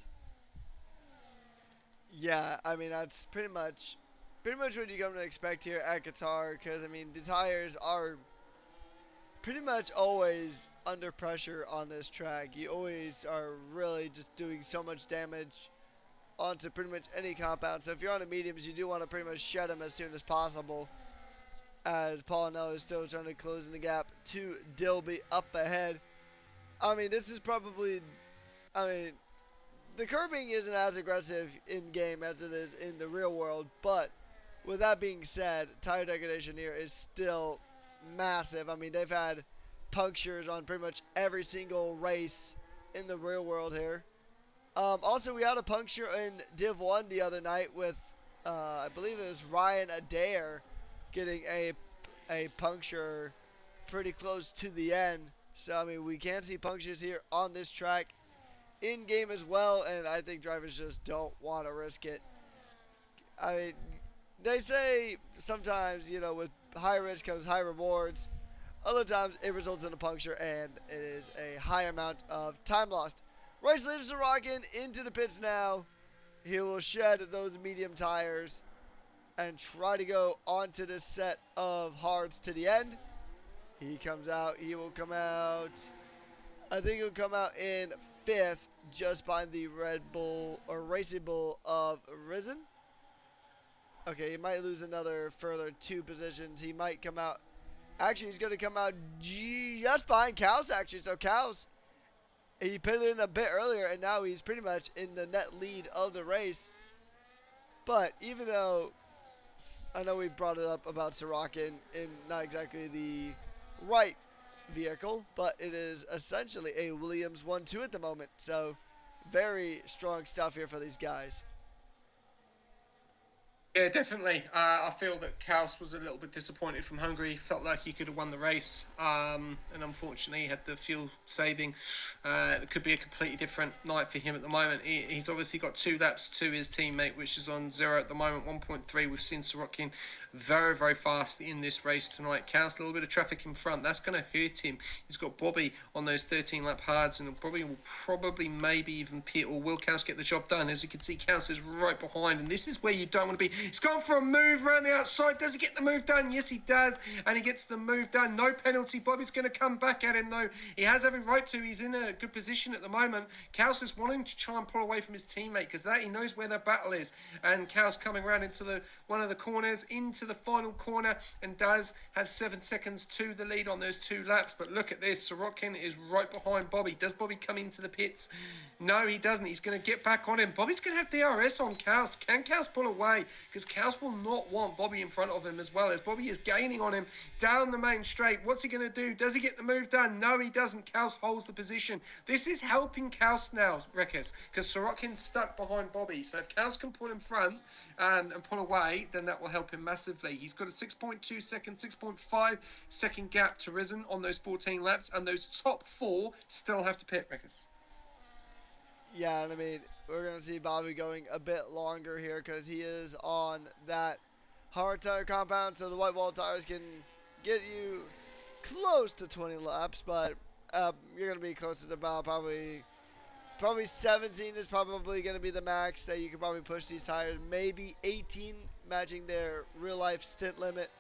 Yeah, I mean that's pretty much what you come to expect here at Qatar, because I mean the tires are pretty much always under pressure on this track. You always are really just doing so much damage onto pretty much any compound. So if you're on the mediums, you do want to pretty much shed them as soon as possible, as Paul Noah is still trying to close in the gap to Dilby up ahead. I mean, this is probably, the curbing isn't as aggressive in game as it is in the real world, but with that being said, tire degradation here is still massive. I mean, they've had punctures on pretty much every single race in the real world here. Also, we had a puncture in Div1 the other night with, I believe it was Ryan Adair getting a puncture pretty close to the end. So, I mean, we can see punctures here on this track in-game as well, and I think drivers just don't want to risk it. I mean, they say sometimes, you know, with high risk comes high rewards. Other times it results in a puncture and it is a high amount of time lost. Race leader Sorokin into the pits now. He will shed those medium tires and try to go onto this set of hards to the end. He comes out. He will come out. I think he'll come out in 5th, just behind the Red Bull or Racing Bull of Risen. Okay, he might lose another further 2 positions. He might come out. Actually, he's going to come out just behind Kaus, actually. So Kaus, he pitted in a bit earlier, and now he's pretty much in the net lead of the race. But even though I know we brought it up about Sorokin in not exactly the right vehicle, but it is essentially a Williams 1-2 at the moment. So very strong stuff here for these guys. Yeah, definitely. I feel that Kaus was a little bit disappointed from Hungary. Felt like he could have won the race, and unfortunately he had the fuel saving. It could be a completely different night for him at the moment. He's obviously got 2 laps to his teammate, which is on 0 at the moment, 1.3. We've seen Sorokin very, very fast in this race tonight. Kaus, a little bit of traffic in front. That's going to hurt him. He's got Bobby on those 13-lap hards, and Bobby will probably maybe even pit, or will Kaus get the job done? As you can see, Kaus is right behind, and this is where you don't want to be. He's gone for a move around the outside. Does he get the move done? Yes, he does, and he gets the move done. No penalty. Bobby's going to come back at him, though. He has every right to. He's in a good position at the moment. Kaus is wanting to try and pull away from his teammate, because that he knows where the battle is. And Kaus coming around into one of the corners, into into the final corner and does have 7 seconds to the lead on those 2 laps. But look at this, Sorokin is right behind Bobby. Does Bobby come into the pits? No, he doesn't. He's going to get back on him. Bobby's going to have DRS on Kaus. Can Kaus pull away? Because Kaus will not want Bobby in front of him, as well as Bobby is gaining on him down the main straight. What's he going to do? Does he get the move done? No, he doesn't. Kaus holds the position. This is helping Kaus now, Rekkes, because Sorokin's stuck behind Bobby. So if Kaus can pull in front and pull away, then that will help him massively. He's got a 6.2 second, 6.5 second gap to Risen on those 14 laps, and those top 4 still have to pit, Rekkes. Yeah, and I mean, we're going to see Bobby going a bit longer here because he is on that hard tire compound, so the white wall tires can get you close to 20 laps, but you're going to be closer to about probably 17 is probably going to be the max that you can probably push these tires. Maybe 18, matching their real life stint limit.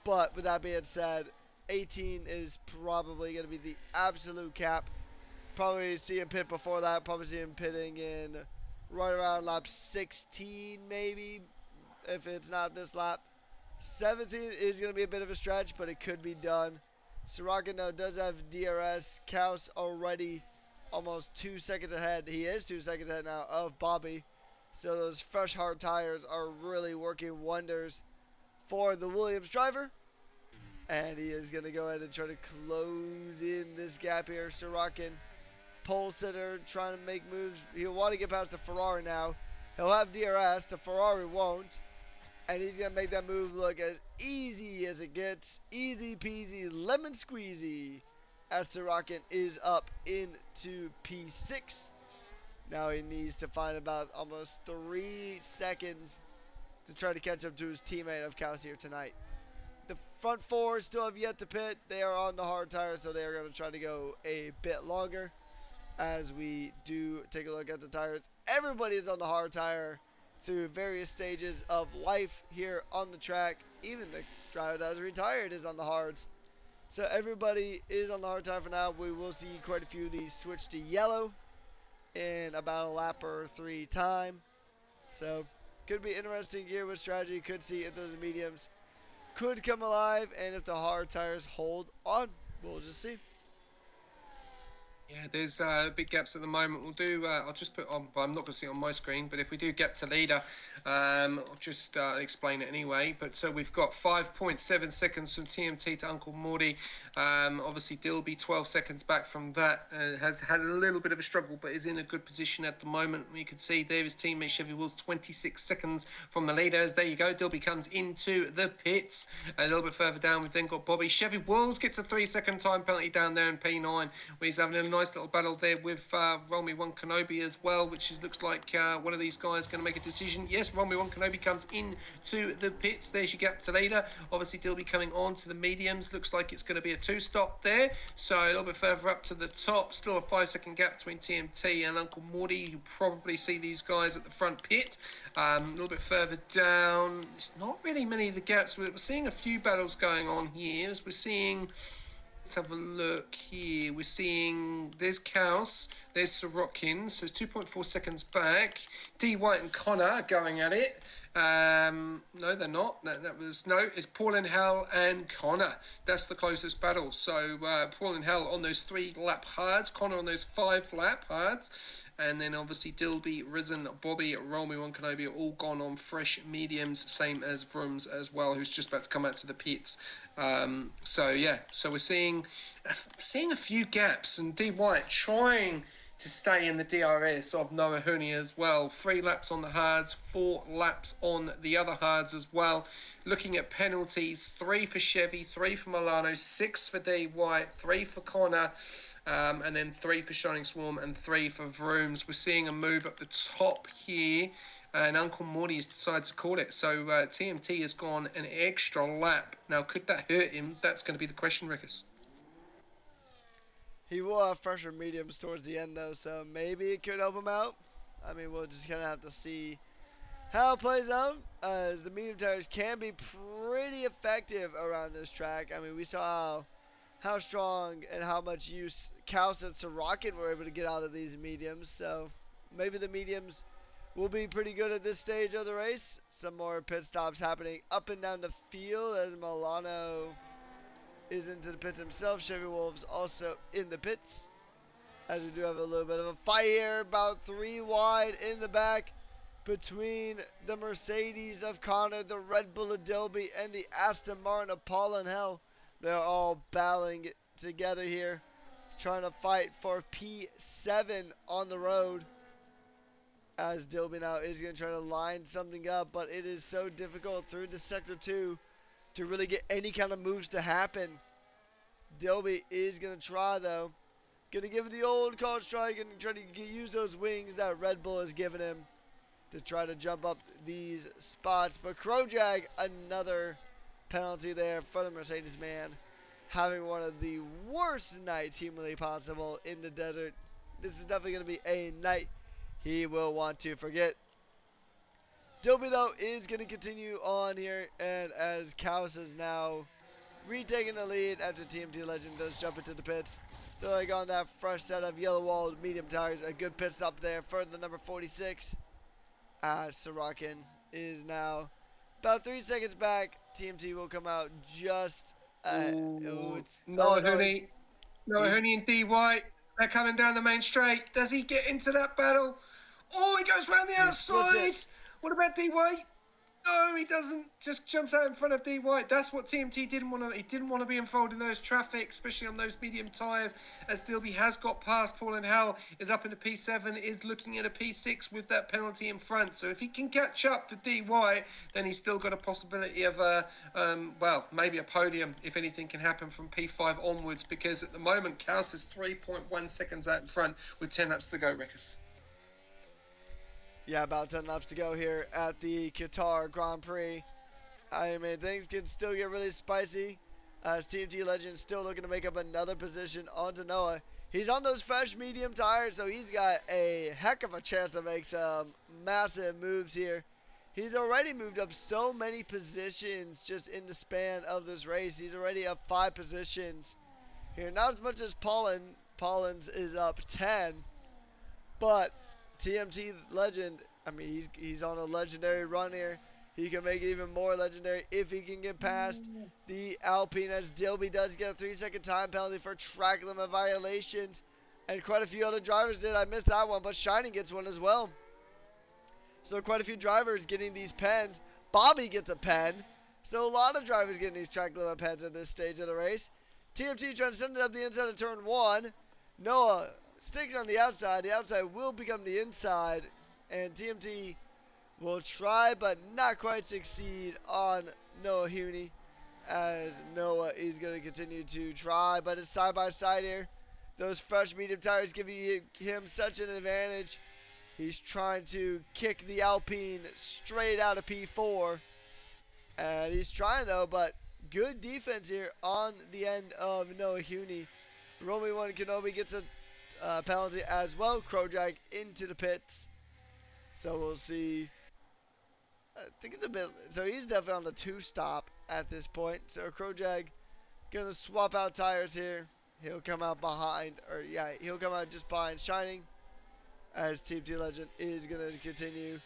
But with that being said, 18 is probably going to be the absolute cap. Probably see him pit before that. Probably see him pitting in right around lap 16 maybe, if it's not this lap. 17 is going to be a bit of a stretch, but it could be done. Sorokin now does have DRS. Kaus already almost 2 seconds ahead. He is 2 seconds ahead now of Bobby. So those fresh hard tires are really working wonders for the Williams driver. And he is going to go ahead and try to close in this gap here. Sorokin, pole sitter, trying to make moves. He'll want to get past the Ferrari now. He'll have DRS. The Ferrari won't. And he's going to make that move look as easy as it gets. Easy peasy, lemon squeezy. As Sorokin is up into P6. Now he needs to find about almost 3 seconds to try to catch up to his teammate of Kaus here tonight. The front 4 still have yet to pit. They are on the hard tires, so they are going to try to go a bit longer. As we do take a look at the tires, everybody is on the hard tire through various stages of life here on the track. Even the driver that is retired is on the hards. So everybody is on the hard tire for now. We will see quite a few of these switch to yellow in about a lap or 3 time. So could be interesting here with strategy. Could see if those mediums could come alive and if the hard tires hold on. We'll just see. Yeah, there's big gaps at the moment. We'll do, I'll just put on, but I'm not going to see it on my screen, but if we do gap to leader, I'll just explain it anyway. But so we've got 5.7 seconds from TMT to Uncle Morty. Obviously, Dilby 12 seconds back from that. Has had a little bit of a struggle, but is in a good position at the moment. You can see there his teammate Chevy Wills 26 seconds from the leaders. There you go. Dilby comes into the pits. A little bit further down, we've then got Bobby. Chevy Wills gets a 3-second time penalty down there in P9, where he's having a nice little battle there with Romy One Kenobi as well, which looks like one of these guys going to make a decision. Yes, Romy One Kenobi comes into the pits. There's your gap to leader. Obviously, Dilby coming on to the mediums. Looks like it's going to be a 2-stop there. So a little bit further up to the top. Still a 5-second gap between TMT and Uncle Morty. You probably see these guys at the front pit. A little bit further down. It's not really many of the gaps. We're seeing a few battles going on here. As we're seeing... Let's have a look here. We're seeing there's Kaus, there's Sorokin, so it's 2.4 seconds back. D White and Connor are going at it. No, they're not. It's Paul and Hal and Connor. That's the closest battle. So Paul and Hal on those 3-lap hards, Connor on those 5-lap hards. And then obviously Dilby, Risen, Bobby, Romy One Kenobi are all gone on fresh mediums, same as Vrooms as well, who's just about to come out to the pits. So we're seeing a few gaps, and D White trying to stay in the DRS of Noah Hooney as well. 3 laps on the hards, 4 laps on the other hards as well. Looking at penalties, 3 for Chevy, 3 for Milano, 6 for D White, 3 for Connor. And then 3 for Shining Swarm and 3 for Vrooms. We're seeing a move up the top here, and Uncle Morty has decided to call it. So TMT has gone an extra lap. Now, could that hurt him? That's going to be the question, Rickus. He will have fresher mediums towards the end, though, so maybe it could help him out. I mean, we'll just kind of have to see how it plays out, as the medium tires can be pretty effective around this track. I mean, we saw how strong and how much use Kaus and Sorokin were able to get out of these mediums, so maybe the mediums will be pretty good at this stage of the race. Some more pit stops happening up and down the field as Milano is into the pits himself. Chevy Wolves also in the pits. As we do have a little bit of a fight here, about 3 wide in the back between the Mercedes of Connor, the Red Bull of Dilby, and the Aston Martin of Paul and Hell. They're all battling together here, trying to fight for P7 on the road. As Dilby now is going to try to line something up, but it is so difficult through the Sector 2 to really get any kind of moves to happen. Dilby is going to try, though. Going to give it the old call strike and try to use those wings that Red Bull has given him to try to jump up these spots. But Krojag, another penalty there for the Mercedes man, having one of the worst nights humanly possible in the desert. This is definitely going to be a night he will want to forget. Dilby, though, is going to continue on here, and as Kaus is now retaking the lead after TMT Legend does jump into the pits. So I got that fresh set of yellow walled medium tires. A good pit stop there for the number 46. Sorokin is now about 3 seconds back. TMT will come out just. Noah Hooney and D White. They're coming down the main straight. Does he get into that battle? Oh, he goes round the outside. What about D White? No, he doesn't. Just jumps out in front of D White. That's what TMT didn't want to. He didn't want to be involved in those traffic, especially on those medium tyres. As Dilby has got past Paul and Hal, is up into P7, is looking at a P6 with that penalty in front. So if he can catch up to D White, then he's still got a possibility of well, maybe a podium if anything can happen from P5 onwards. Because at the moment, Kaus is 3.1 seconds out in front with 10 laps to go, Rickers. Yeah, about 10 laps to go here at the Qatar Grand Prix. I mean, things can still get really spicy. As TMT Legend still looking to make up another position onto Noah. He's on those fresh medium tires, so he's got a heck of a chance to make some massive moves here. He's already moved up so many positions just in the span of this race. He's already up 5 positions here. Not as much as Paulins is up 10, but TMT Legend, I mean, he's on a legendary run here. He can make it even more legendary if he can get past the Alpine, as Dilby does get a 3-second time penalty for track limit violations. And quite a few other drivers did. I missed that one, but Shining gets one as well. So quite a few drivers getting these pens. Bobby gets a pen. So a lot of drivers getting these track limit pens at this stage of the race. TMT trying to send it up the inside of turn 1. Noah sticks on the outside. The outside will become the inside. And TMT will try but not quite succeed on Noah Hooney. As Noah is going to continue to try. But it's side by side here. Those fresh medium tires giving him such an advantage. He's trying to kick the Alpine straight out of P4. And he's trying though, but good defense here on the end of Noah Hooney. Romeo 1 Kenobi gets a penalty as well. Krojag into the pits. So we'll see. I think it's a bit. So he's definitely on the 2 stop at this point. So Krojag gonna swap out tires here. He'll come out behind, or yeah, he'll come out just behind Shining. As TMT Legend is gonna continue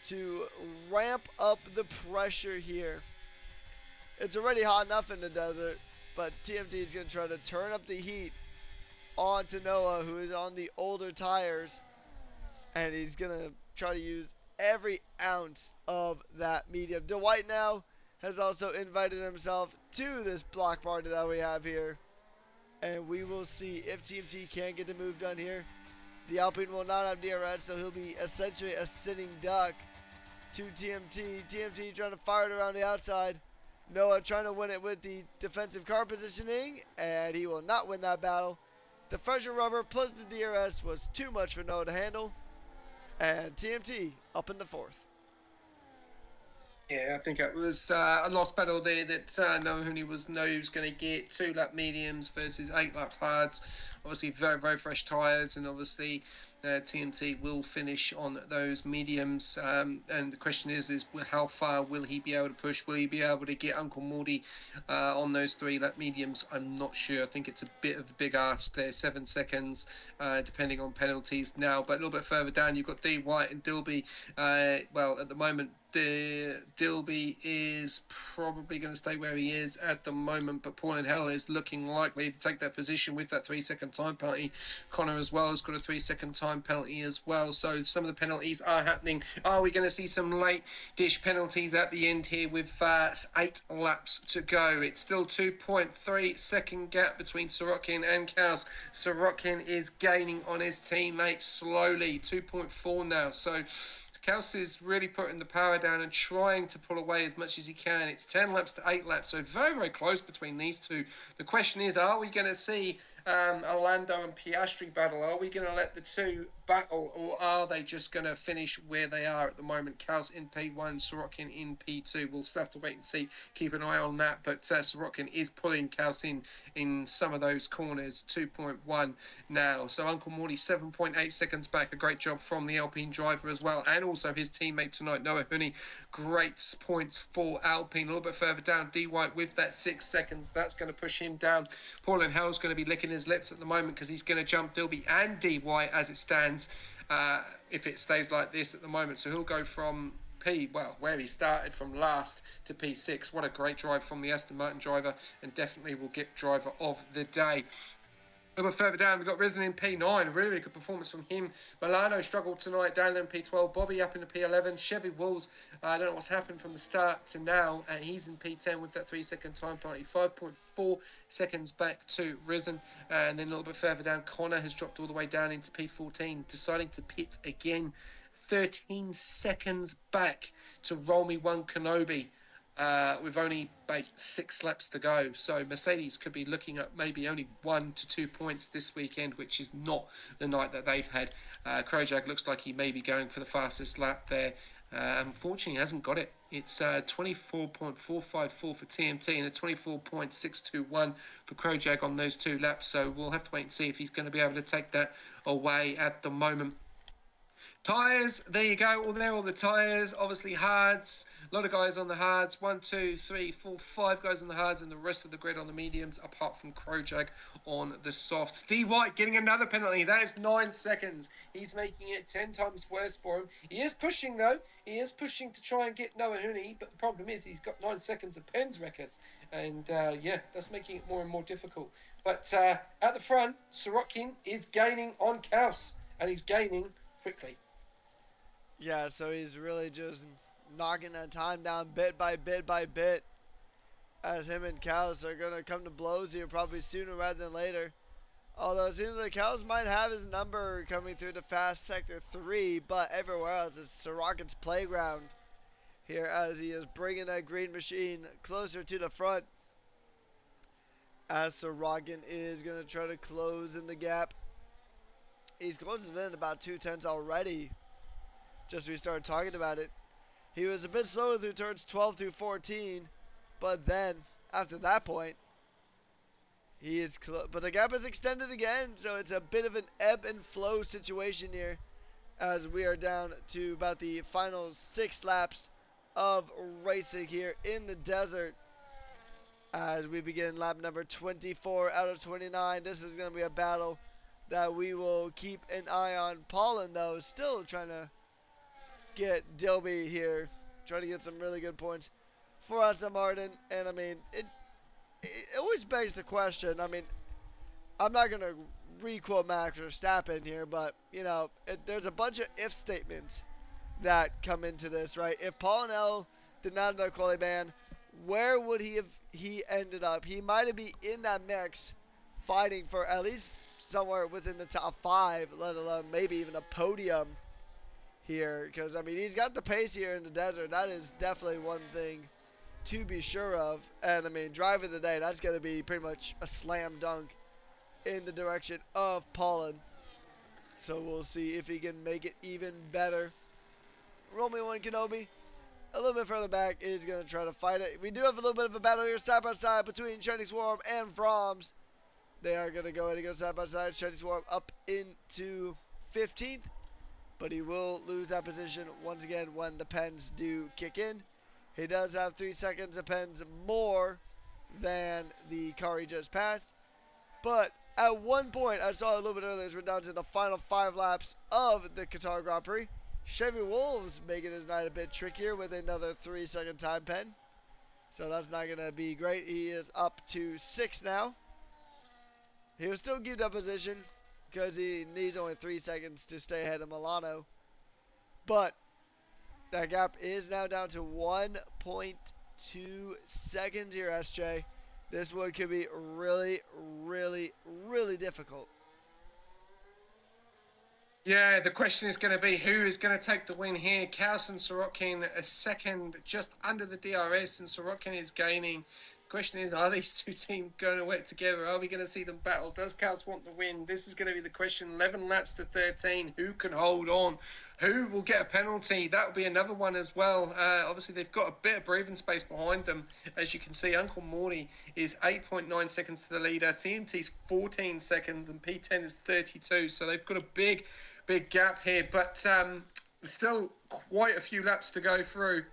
to ramp up the pressure here. It's already hot enough in the desert, but TMT is gonna try to turn up the heat onto Noah, who is on the older tires, and he's gonna try to use every ounce of that medium. Dwight now has also invited himself to this block party that we have here, and we will see if TMT can get the move done here. The Alpine will not have DRS, so he'll be essentially a sitting duck to TMT. TMT trying to fire it around the outside. Noah trying to win it with the defensive car positioning, and he will not win that battle. The fresher rubber plus the DRS was too much for Noah to handle. And TMT up in the 4th. Yeah, I think it was a lost battle there that Noah Hooney was going to get 2 lap mediums versus 8 lap hards. obviously very, very fresh tyres, and obviously TNT will finish on those mediums, and the question is how far will he be able to push? Will he be able to get Uncle Morty on those 3-lap mediums? I'm not sure. I think it's a bit of a big ask there, 7 seconds, depending on penalties now. But a little bit further down, you've got D. White and Dilby. Well, at the moment, Dilby is probably going to stay where he is at the moment, but Paul and Hell is looking likely to take that position with that 3-second time penalty. Connor as well has got a 3-second time penalty as well. So some of the penalties are happening. Are we going to see some late dish penalties at the end here with 8 laps to go? It's still 2.3 second gap between Sorokin and Kaus. Sorokin is gaining on his teammate slowly, 2.4 now. So Kaus is really putting the power down and trying to pull away as much as he can. It's 10 laps to 8 laps, so very, very close between these two. The question is, are we going to see a Lando and Piastri battle? Are we going to let the two battle, or are they just going to finish where they are at the moment? Kaus in P1, Sorokin in P2. We'll still have to wait and see. Keep an eye on that. But Sorokin is pulling Kaus in some of those corners. 2.1 now. So Uncle Morty 7.8 seconds back. A great job from the Alpine driver as well, and also his teammate tonight, Noah Huni. Great points for Alpine. A little bit further down, D White with that 6 seconds. That's going to push him down. Paul and Hell's going to be licking his lips at the moment because he's going to jump Dilby and D White as it stands, if it stays like this at the moment. So he'll go from where he started from last to P6. What a great drive from the Aston Martin driver, and definitely will get driver of the day. A little bit further down, we've got Risen in P9. Really, really good performance from him. Milano struggled tonight, down there in P12. Bobby up in the P11. Chevy Wolves, I don't know what's happened from the start to now. He's in P10 with that 3-second time penalty. 5.4 seconds back to Risen. And then a little bit further down, Connor has dropped all the way down into P14, deciding to pit again. 13 seconds back to Roll Me One Kenobi. With only 6 laps to go, so Mercedes could be looking at maybe only 1 to 2 points this weekend, which is not the night that they've had. Krojak looks like he may be going for the fastest lap there. Unfortunately, he hasn't got it. It's 24.454 for TMT and a 24.621 for Krojak on those 2 laps, so we'll have to wait and see if he's going to be able to take that away at the moment. Tyres, there you go, all the tyres, obviously hards, a lot of guys on the hards, 1, 2, 3, 4, 5 guys on the hards, and the rest of the grid on the mediums, apart from Krojak on the softs. D White getting another penalty, that is 9 seconds, he's making it 10 times worse for him. He is pushing though, he is pushing to try and get Noah Huni, but the problem is he's got 9 seconds of Pens Records, and yeah, that's making it more and more difficult. But at the front, Sorokin is gaining on Kaus, and he's gaining quickly. Yeah, so he's really just knocking that time down bit by bit by bit, as him and Kaus are going to come to blows here probably sooner rather than later. Although it seems like Kaus might have his number coming through the fast sector 3, but everywhere else it's Sorokin's playground here as he is bringing that green machine closer to the front. As Sorokin is going to try to close in the gap. He's closing in about 2/10 already. Just as we started talking about it, he was a bit slower through turns 12 through 14, but then after that point, he is but the gap is extended again, so it's a bit of an ebb and flow situation here, as we are down to about the final 6 laps of racing here in the desert. As we begin lap number 24 out of 29, this is going to be a battle that we will keep an eye on. Paulin, though, still trying to get Dilby here, trying to get some really good points for Aston Martin. And I mean, it always begs the question. I mean, I'm not going to re-quote Max Verstappen here, but, you know, there's a bunch of if statements that come into this, right? If Paul and L did not know quality ban, where would he ended up? He might have been in that mix, fighting for at least somewhere within the top 5, let alone maybe even a podium here, because I mean he's got the pace here in the desert. That is definitely one thing to be sure of. And I mean, driver of the day, that's going to be pretty much a slam dunk in the direction of Paulin. So we'll see if he can make it even better. Romeo and Kenobi, a little bit further back, is going to try to fight it. We do have a little bit of a battle here side by side between Chinese Swarm and Froms. They are going to go ahead and go side by side. Shiny Swarm up into 15th, but he will lose that position once again when the pens do kick in. He does have 3 seconds of pens more than the car he just passed, but at one point, I saw a little bit earlier, as we're down to the final 5 laps of the Qatar Grand Prix. Chevy Wolves making his night a bit trickier with another 3-second time pen. So that's not going to be great. He is up to 6 now. He'll still keep that position because he needs only 3 seconds to stay ahead of Milano. But that gap is now down to 1.2 seconds here, SJ. This one could be really, really, really difficult. Yeah, the question is going to be who is going to take the win here. Kaus and Sorokin a second just under the DRS, and Sorokin is gaining. The question is, are these two teams going to work together? Are we going to see them battle? Does Kaus want the win? This is going to be the question. 11 laps to 13. Who can hold on? Who will get a penalty? That will be another one as well. Obviously, they've got a bit of breathing space behind them. As you can see, Uncle Morty is 8.9 seconds to the leader. TMT's 14 seconds, and P10 is 32. So they've got a big gap here, but still quite a few laps to go through,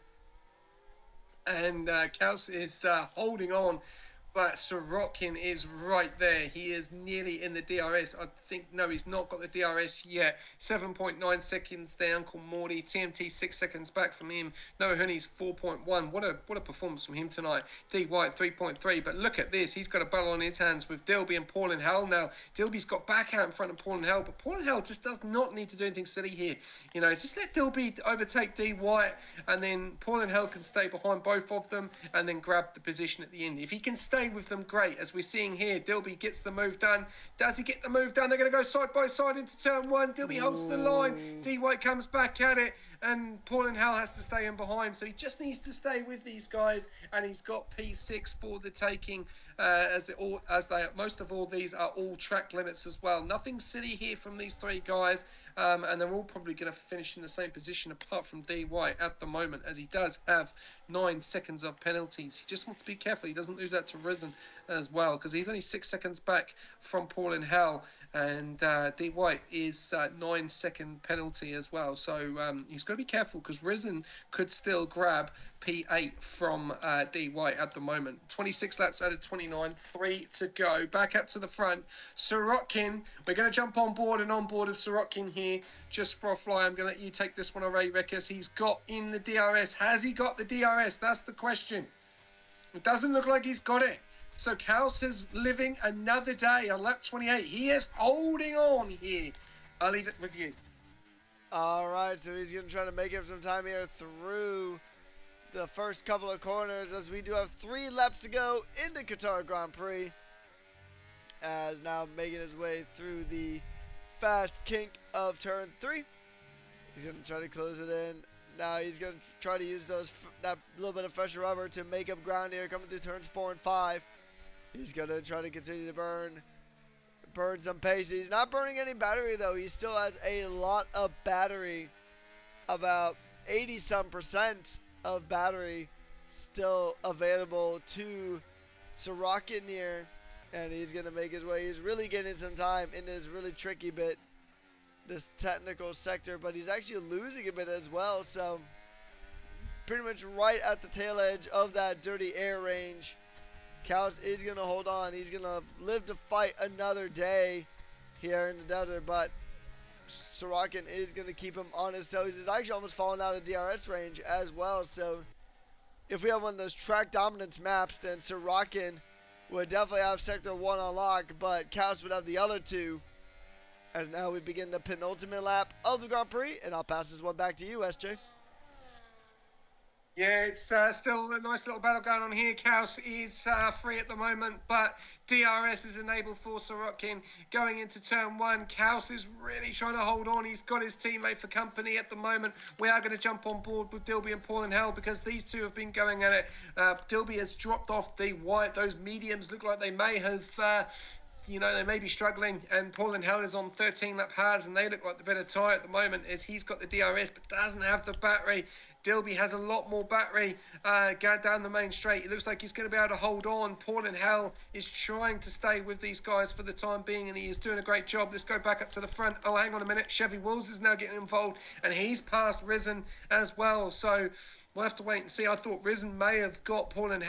and Kaus is holding on, but Sorokin is right there. He is nearly in the DRS. I think, no, he's not got the DRS yet. 7.9 seconds there, Uncle Morty. TMT 6 seconds back from him. Noah Huni's 4.1. What a performance from him tonight. D White 3.3. But look at this. He's got a battle on his hands with Dilby and Paul and Hell now. Dilby's got back out in front of Paul and Hell, but Paul and Hell just does not need to do anything silly here. You know, just let Dilby overtake D White, and then Paul and Hell can stay behind both of them and then grab the position at the end. If he can stay with them, great. As we're seeing here, Dilby gets the move done. Does he get the move done? They're going to go side by side into turn 1. Dilby holds the line. D White comes back at it, and Paul and Hal has to stay in behind. So he just needs to stay with these guys, and he's got P6 for the taking. Most of all these are all track limits as well. Nothing silly here from these three guys, and they're all probably going to finish in the same position apart from D White at the moment, as he does have 9 seconds of penalties. He just wants to be careful he doesn't lose that to Risen as well, because he's only 6 seconds back from Paul and Hal, and D White is 9-second penalty as well. So he's got to be careful, because Risen could still grab P8 from D White at the moment. 26 laps out of 29, 3 to go. Back up to the front. Sorokin, we're going to jump on board and on board of Sorokin here. Just for a fly, I'm going to let you take this one away, Rekas. He's got in the DRS. Has he got the DRS? That's the question. It doesn't look like he's got it. So Kaus is living another day on lap 28. He is holding on here. I'll leave it with you. All right, so he's going to try to make up some time here through the first couple of corners, as we do have 3 laps to go in the Qatar Grand Prix, as now making his way through the fast kink of turn 3. He's going to try to close it in. Now he's going to try to use that little bit of fresher rubber to make up ground here, coming through turns 4 and 5. He's going to try to continue to burn some pace. He's not burning any battery, though. He still has a lot of battery, about 80-some% of battery still available to Sorokin here, and he's going to make his way. He's really getting some time in this really tricky bit, this technical sector, but he's actually losing a bit as well, so pretty much right at the tail edge of that dirty air range. Kaus is going to hold on. He's going to live to fight another day here in the desert, but Sorokin is going to keep him on his toes. He's actually almost fallen out of DRS range as well, so if we have one of those track dominance maps, then Sorokin would definitely have Sector 1 on lock, but Kaus would have the other 2. As now we begin the penultimate lap of the Grand Prix, and I'll pass this one back to you, SJ. Yeah, it's still a nice little battle going on here. Kaus is free at the moment, but DRS is enabled for Sorokin going into turn 1. Kaus is really trying to hold on. He's got his teammate for company at the moment. We are going to jump on board with Dilby and Paul and Hell, because these two have been going at it. Dilby has dropped off the white. Those mediums look like they may have... they may be struggling, and Paul and Hell is on 13 lap hards, and they look like the better tyre at the moment, as he's got the DRS but doesn't have the battery. Dilby has a lot more battery going down the main straight. It looks like he's going to be able to hold on. Paul and Hell is trying to stay with these guys for the time being, and he is doing a great job. Let's go back up to the front. Oh, hang on a minute. Chevy Wolves is now getting involved, and he's passed Risen as well. So we'll have to wait and see. I thought Risen may have got Paul and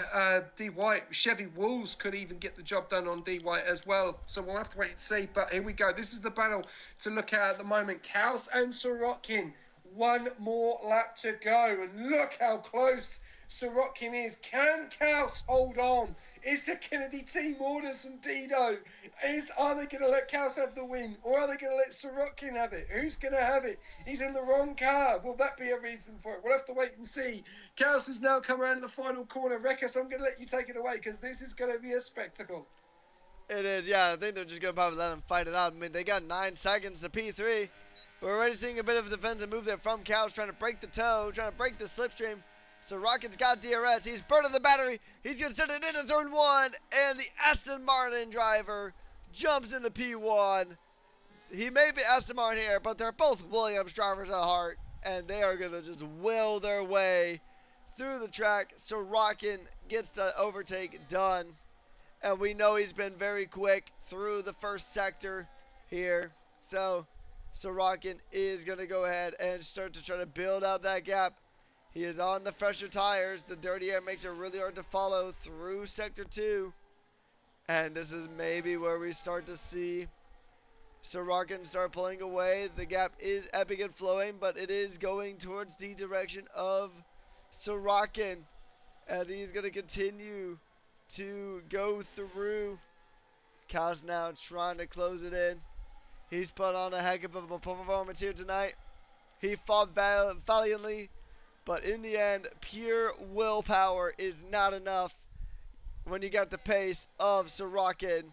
D White. Chevy Wolves could even get the job done on D White as well. So we'll have to wait and see. But here we go. This is the battle to look at the moment. Kaus and Sorokin. One more lap to go, and look how close Sorokin is. Can Kaus hold on? Is there going to be team orders from Dido? Are they going to let Kaus have the win, or are they going to let Sorokin have it? Who's going to have it? He's in the wrong car. Will that be a reason for it? We'll have to wait and see. Kaus has now come around in the final corner. Rekas, I'm going to let you take it away, because this is going to be a spectacle. It is, yeah. I think they're just going to probably let him fight it out. I mean, they got 9 seconds to P3. We're already seeing a bit of a defensive move there from Kaus, trying to break the toe, trying to break the slipstream. So Rocket's got DRS. He's burning the battery. He's going to send it into turn 1. And the Aston Martin driver jumps into P1. He may be Aston Martin here, but they're both Williams drivers at heart. And they are going to just will their way through the track. So Rocket gets the overtake done. And we know he's been very quick through the first sector here. So Sorokin is going to go ahead and start to try to build out that gap. He is on the fresher tires. The dirty air makes it really hard to follow through Sector 2. And this is maybe where we start to see Sorokin start pulling away. The gap is epic and flowing, but it is going towards the direction of Sorokin. And he's going to continue to go through. Kaus now trying to close it in. He's put on a heck of a performance here tonight. He fought valiantly, but in the end, pure willpower is not enough when you got the pace of Sorokin.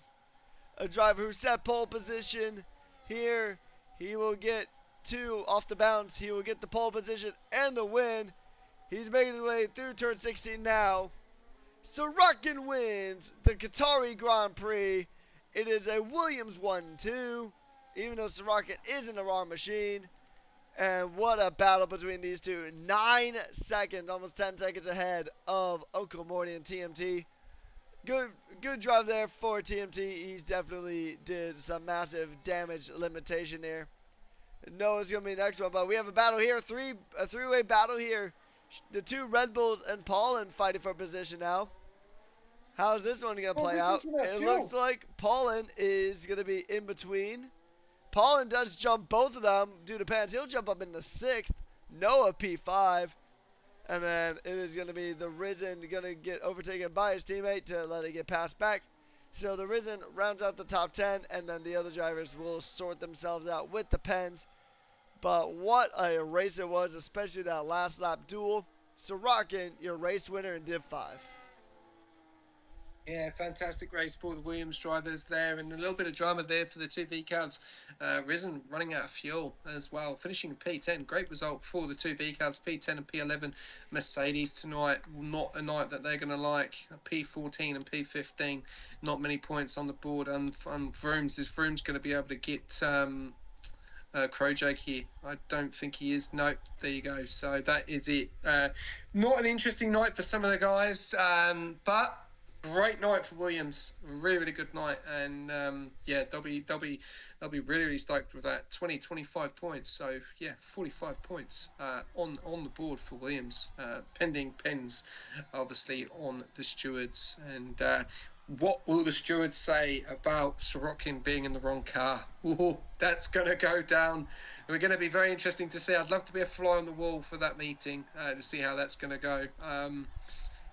A driver who set pole position here. He will get 2 off the bounce. He will get the pole position and the win. He's making his way through turn 16 now. Sorokin wins the Qatari Grand Prix. It is a Williams 1-2. Even though Sorokin isn't a raw machine. And what a battle between these two. 9 seconds, almost 10 seconds ahead of Uncle Morty and TMT. Good drive there for TMT. He's definitely did some massive damage limitation there. No, it's going to be the next one, but we have a battle here. A three-way battle here. The 2 Red Bulls and Paulin fighting for position now. How's this one going to play out? It looks like Paulin is going to be in between. Paulin does jump both of them due to pants. He'll jump up in the 6th. Noah P5. And then it is going to be the Risen going to get overtaken by his teammate to let it get passed back. So the Risen rounds out the top 10, and then the other drivers will sort themselves out with the pens. But what a race it was, especially that last lap duel. Sorokin, your race winner in Div 5. Yeah, fantastic race for the Williams drivers there, and a little bit of drama there for the 2 VCALs. Risen running out of fuel as well, finishing P10. Great result for the 2 VCALs, P10 and P11. Mercedes tonight, not a night that they're going to like. P14 and P15, not many points on the board. And Vrooms, is Vrooms going to be able to get Krojak here? I don't think he is. No, there you go. So that is it. Not an interesting night for some of the guys, but great night for Williams. Really good night, and yeah, they'll be really stoked with that. 25 points. So yeah, 45 points on the board for Williams, pending pens obviously on the stewards. And what will the stewards say about Sorokin being in the wrong car? Ooh, that's gonna go down. We're going to be very interesting to see. I'd love to be a fly on the wall for that meeting to see how that's going to go.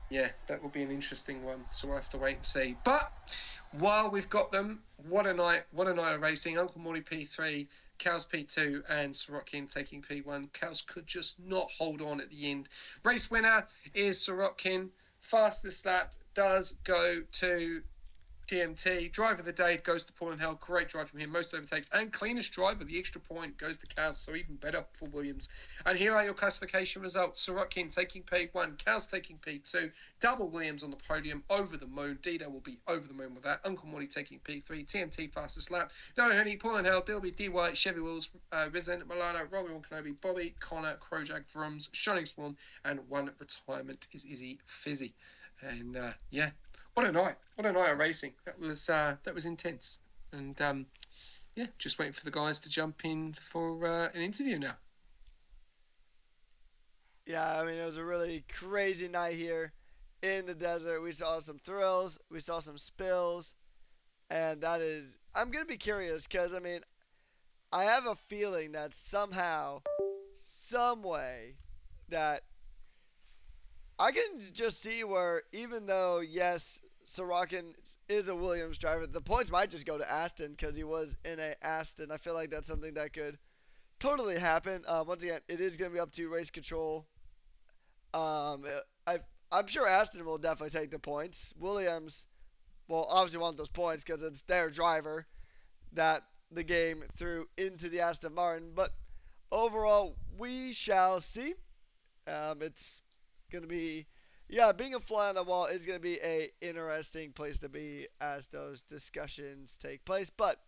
Yeah, that will be an interesting one, so we'll have to wait and see. But while we've got them, what a night of racing. Uncle Morty P3, Kaus P2, and Sorokin taking P1. Kaus could just not hold on at the end. Race winner is Sorokin. Fastest lap does go to TMT. Driver of the day goes to Paul and Hell. Great drive from him. Most overtakes. And cleanest driver, the extra point, goes to Cows. So even better for Williams. And here are your classification results. Sorokin taking P1. Cows taking P2. Double Williams on the podium. Over the moon. Dida will be over the moon with that. Uncle Morty taking P3. TMT fastest lap. Noah Henny, Paul and Hell, Dilby, D White, Chevy Wills, Risen, Milano, Robbie Kenobi, Bobby, Connor, Krojak, Vrums, Shining Swarm, and one retirement is Izzy Fizzy. And yeah. What a night of racing. That was intense. And yeah, just waiting for the guys to jump in for an interview now. Yeah, I mean, it was a really crazy night here in the desert. We saw some thrills, we saw some spills, and I'm going to be curious because, I mean, I have a feeling that somehow, some way, that I can just see where, even though, yes, Sorokin is a Williams driver, the points might just go to Aston because he was in a Aston. I feel like that's something that could totally happen. Once again, it is going to be up to race control. I'm sure Aston will definitely take the points. Williams will obviously want those points because it's their driver that the game threw into the Aston Martin. But overall, we shall see. It's going to be, yeah, being a fly on the wall is going to be a interesting place to be as those discussions take place. But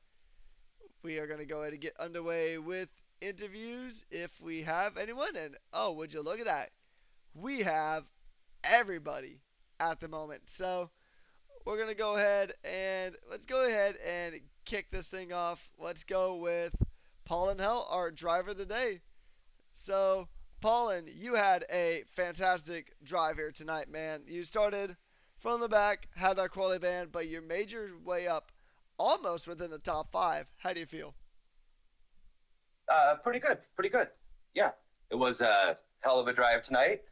we are going to go ahead and get underway with interviews if we have anyone. And oh, would you look at that? We have everybody at the moment. So we're going to go ahead and kick this thing off. Let's go with Paulin Hell, our driver of the day. So, Paulin, you had a fantastic drive here tonight, man. You started from the back, had that quality band, but you made your way up almost within the top 5. How do you feel? Pretty good. Yeah, it was a hell of a drive tonight.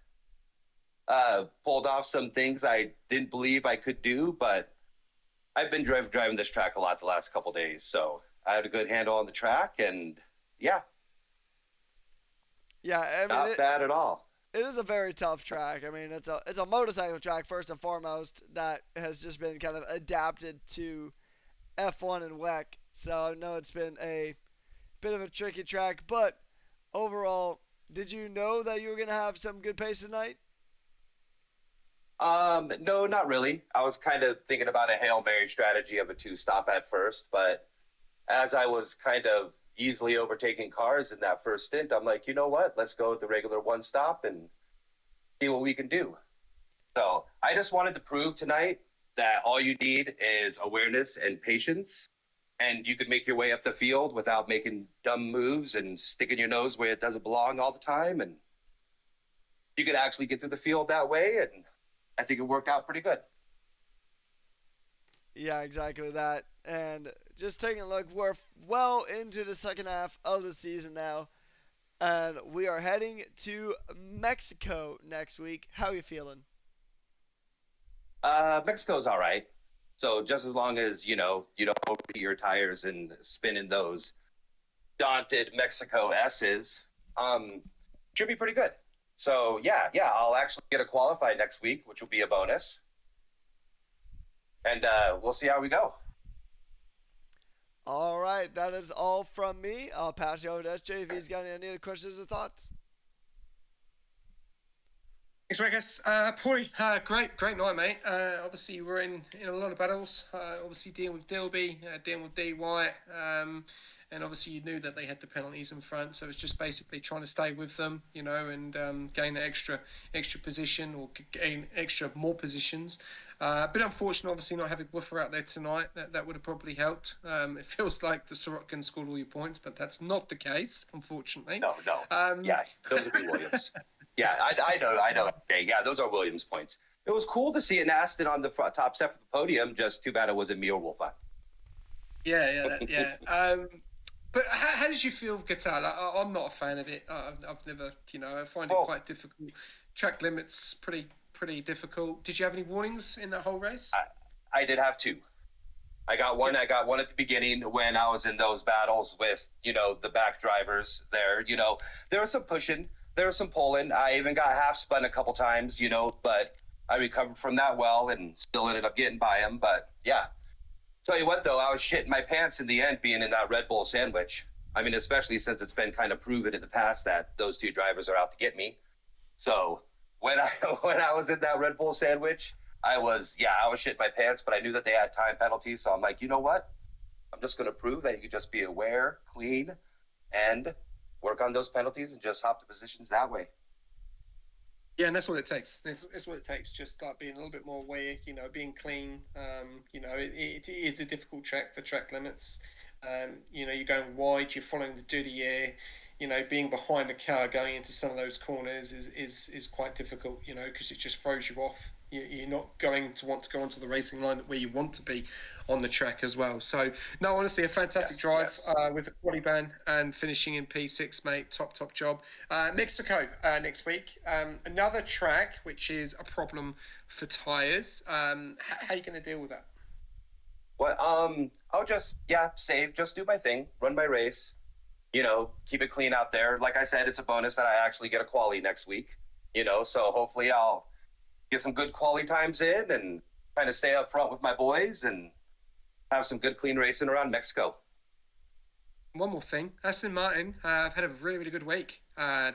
Pulled off some things I didn't believe I could do, but I've been driving this track a lot the last couple days, so I had a good handle on the track, and yeah. Yeah, I mean, not bad at all. It is a very tough track. I mean, it's a motorcycle track first and foremost that has just been kind of adapted to F1 and WEC. So I know it's been a bit of a tricky track, but overall, did you know that you were gonna have some good pace tonight? No, not really. I was kind of thinking about a Hail Mary strategy of a 2-stop at first, but as I was kind of easily overtaking cars in that first stint, I'm like, you know what? Let's go with the regular 1-stop and see what we can do. So I just wanted to prove tonight that all you need is awareness and patience, and you could make your way up the field without making dumb moves and sticking your nose where it doesn't belong all the time, and you could actually get through the field that way, and I think it worked out pretty good. Yeah, exactly that. And just taking a look, we're well into the second half of the season now, and we are heading to Mexico next week. How are you feeling? Mexico's all right. So just as long as, you don't overheat your tires and spin in those daunted Mexico S's, should be pretty good. So yeah, I'll actually get a qualify next week, which will be a bonus. And we'll see how we go. All right, that is all from me. I'll pass you over to SJ if he's got any other questions or thoughts. Thanks, Marcus. Paulie, great night, mate. Obviously, you were in a lot of battles. Obviously, dealing with Dilby, dealing with D White, and obviously you knew that they had the penalties in front, so it's just basically trying to stay with them, and gain the extra position or gain more positions. A bit unfortunate, obviously, not having Woofer out there tonight. That would have probably helped. It feels like the Sorokin scored all your points, but that's not the case, unfortunately. No. Yeah, those would be Williams. Yeah, I know. Okay, yeah, those are Williams points. It was cool to see an Aston on the top step of the podium. Just too bad it wasn't me or Wolfman. Yeah. But how did you feel with Qatar? I'm not a fan of it. I've never, I find it quite difficult. Track limits pretty difficult. Did you have any warnings in that whole race? I did have 2. I got one. Yeah. I got one at the beginning when I was in those battles with, the back drivers there. There was some pushing. There was some pulling. I even got half spun a couple times, but I recovered from that well and still ended up getting by him. But yeah, Tell you what, though, I was shitting my pants in the end being in that Red Bull sandwich. I mean, especially since it's been kind of proven in the past that those two drivers are out to get me. So when I when I was in that Red Bull sandwich, I was shitting my pants, but I knew that they had time penalties, so I'm like, you know what? I'm just going to prove that you can just be aware, clean, and work on those penalties and just hop the positions that way. Yeah, and that's what it takes. It's what it takes. Just like being a little bit more aware, being clean. It is a difficult track for track limits. You're going wide, you're following the dirty air. Being behind a car going into some of those corners is quite difficult. Because it just throws you off. You're not going to want to go onto the racing line where you want to be on the track as well. So, no, honestly, a fantastic drive with the quali ban and finishing in P6, mate. Top job. Mexico next week. Another track which is a problem for tyres. How are you going to deal with that? Well, I'll just just do my thing, run my race. Keep it clean out there. Like I said, it's a bonus that I actually get a quali next week. So hopefully I'll get some good quality times in and kind of stay up front with my boys and have some good clean racing around Mexico. One more thing, Aston Martin have had a really, really good week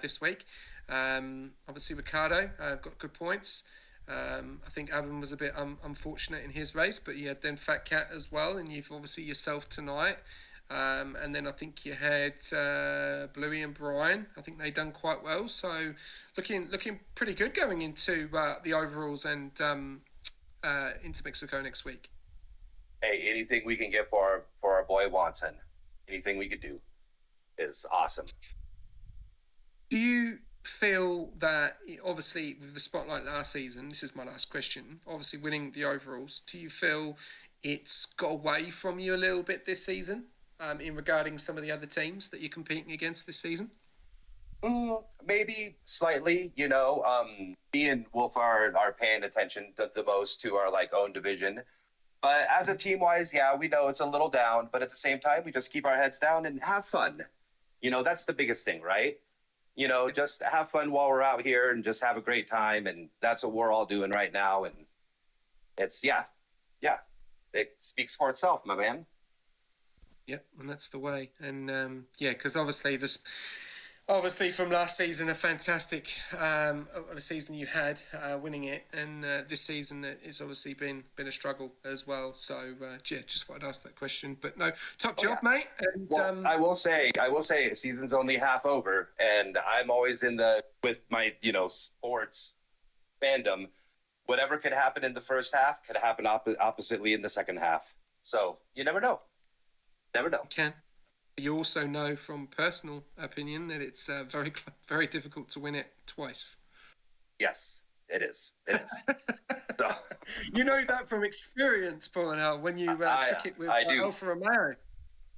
this week. Obviously, Ricciardo got good points. I think Adam was a bit unfortunate in his race, but you had then Fat Cat as well, and you've obviously yourself tonight. And then I think you had Bluey and Brian. I think they done quite well. So looking pretty good going into the overalls and into Mexico next week. Hey, anything we can get for our boy Watson, anything we could do is awesome. Do you feel that, obviously with the spotlight last season, this is my last question, obviously winning the overalls, do you feel it's got away from you a little bit this season? In regarding some of the other teams that you're competing against this season? Maybe slightly, me and Wolf are paying attention the most to our own division. But as a team wise, we know it's a little down, but at the same time, we just keep our heads down and have fun. That's the biggest thing, right? Just have fun while we're out here and just have a great time. And that's what we're all doing right now. And it's, it speaks for itself, my man. Yep, and that's the way. And because obviously from last season, a fantastic of a season you had winning it, and this season it's obviously been a struggle as well. So just thought I'd ask that question. But no, top job, mate. And, well, I will say, season's only half over, and I'm always with my sports fandom. Whatever could happen in the first half could happen oppositely in the second half. So you never know. Never know. Can. You also know from personal opinion that it's very, very difficult to win it twice. Yes, it is. It is. So. You know that from experience, Paul, and when you took it with Alfa Romeo.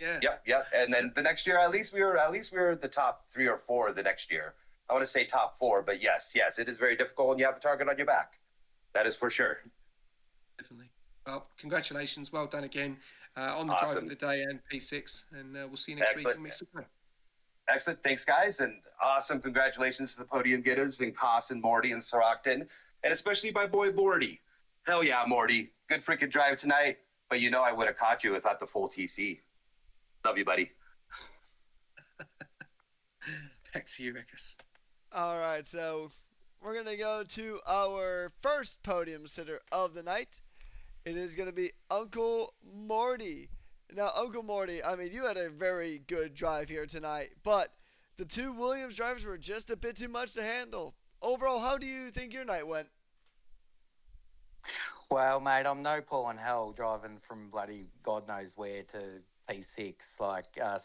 Yeah. Yep. And then the next year, at least we were the top 3 or 4 the next year. I want to say top 4, but yes, it is very difficult when you have a target on your back. That is for sure. Definitely. Well, congratulations. Well done again. On the drive of the day and P6, and we'll see you next week in Mexico. Excellent. Thanks, guys, and awesome congratulations to the podium getters and Koss and Morty and Saracton, and especially my boy Morty. Hell yeah, Morty. Good freaking drive tonight, but I would have caught you without the full TC. Love you, buddy. Back to you, Rikus. All right, so we're going to go to our first podium sitter of the night. It is going to be Uncle Morty. Now, Uncle Morty, I mean, you had a very good drive here tonight, but the 2 Williams drivers were just a bit too much to handle. Overall, how do you think your night went? Well, mate, I'm no Paul in hell driving from bloody God knows where to P6.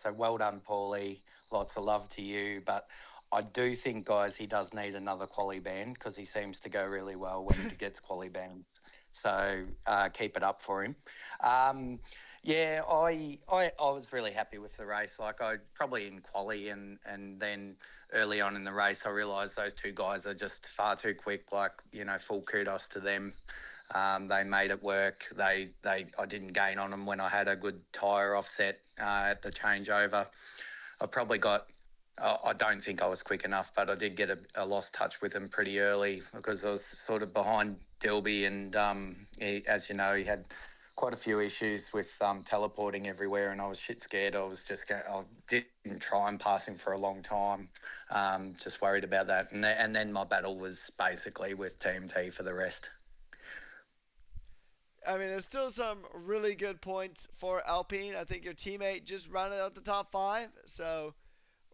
So well done, Paulie. Lots of love to you, but I do think, guys, he does need another quali ban because he seems to go really well when he gets quali bans. So keep it up for him. I was really happy with the race. I probably in quali and then early on in the race, I realised those 2 guys are just far too quick. Full kudos to them. They made it work. I didn't gain on them when I had a good tyre offset at the changeover. I don't think I was quick enough, but I did get a lost touch with him pretty early because I was sort of behind Dilby, and as you know, he had quite a few issues with teleporting everywhere, and I was shit scared. I didn't try and pass him for a long time. Just worried about that, and then my battle was basically with TMT for the rest. I mean, there's still some really good points for Alpine. I think your teammate just rounded out the top five, so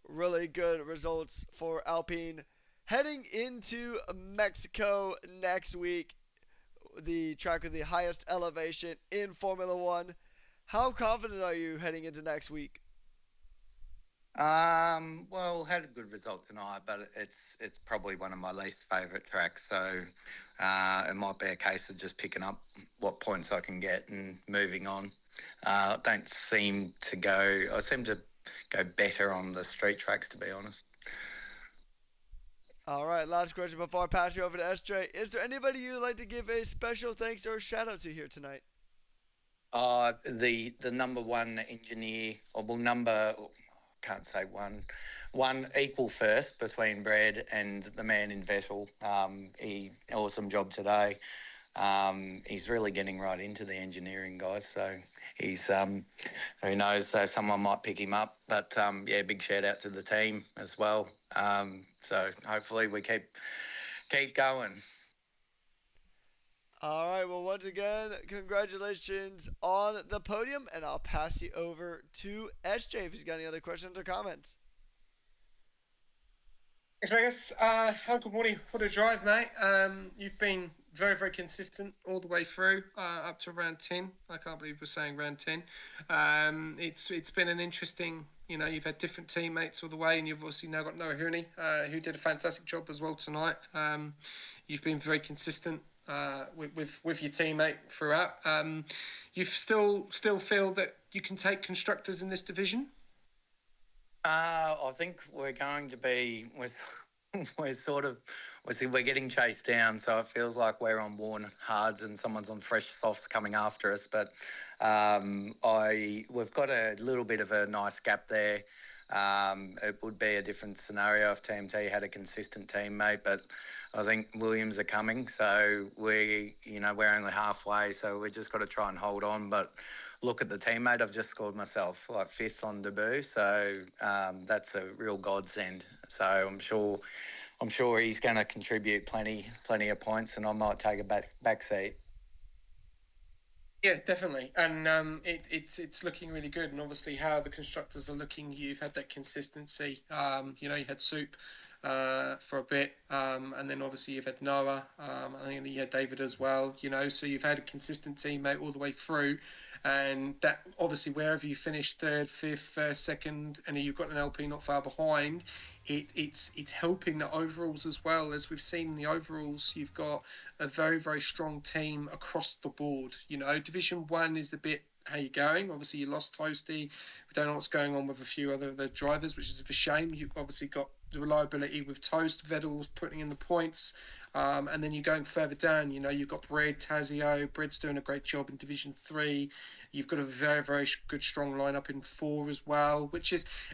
really good results for Alpine. Heading into Mexico next week, the track with the highest elevation in Formula One. How confident are you heading into next week? Well, had a good result tonight, but it's probably one of my least favourite tracks. So it might be a case of just picking up what points I can get and moving on. Don't seem to go. I seem to go better on the street tracks, to be honest. All right, last question before I pass you over to SJ. Is there anybody you'd like to give a special thanks or shout out to here tonight? The number one engineer, or well, number can't say one equal first between Brad and the man in Vettel. He awesome job today. He's really getting right into the engineering, guys. So he's who knows, though someone might pick him up. But yeah, big shout out to the team as well. So hopefully we keep going. All right, well, once again, congratulations on the podium, and I'll pass you over to SJ if he's got any other questions or comments. Thanks, Vegas. Good morning. What a drive, mate. You've been very, very consistent all the way through, up to round 10. I can't believe we're saying round 10. It's been an interesting, you've had different teammates all the way, and you've obviously now got Noah Hooney, who did a fantastic job as well tonight. You've been very consistent with your teammate throughout. You still feel that you can take constructors in this division? I think we're going to be. We're getting chased down, so it feels like we're on worn hards and someone's on fresh softs coming after us. But we've got a little bit of a nice gap there. It would be a different scenario if TMT had a consistent teammate, but I think Williams are coming, so we're only halfway, so we just got to try and hold on. But look at the teammate. I've just scored myself like 5th on debut, so that's a real godsend. So I'm sure he's going to contribute plenty of points, and I might take a back seat. Yeah, definitely, and it's looking really good. And obviously, how the constructors are looking, you've had that consistency. You had Soup for a bit, and then obviously you've had Noah. I think you had David as well. So you've had a consistent teammate all the way through, and that obviously wherever you finish 3rd, 5th, 2nd, and you've got an LP not far behind. It's helping the overalls as well. As we've seen in the overalls, you've got a very, very strong team across the board. Division 1 is a bit how you going. Obviously, you lost Toasty. We don't know what's going on with a few other the drivers, which is a shame. You've obviously got the reliability with Toast. Vettel's putting in the points. And then you're going further down, you've got Bread, Tazio. Bread's doing a great job in Division 3. You've got a very, very good, strong lineup in 4 as well,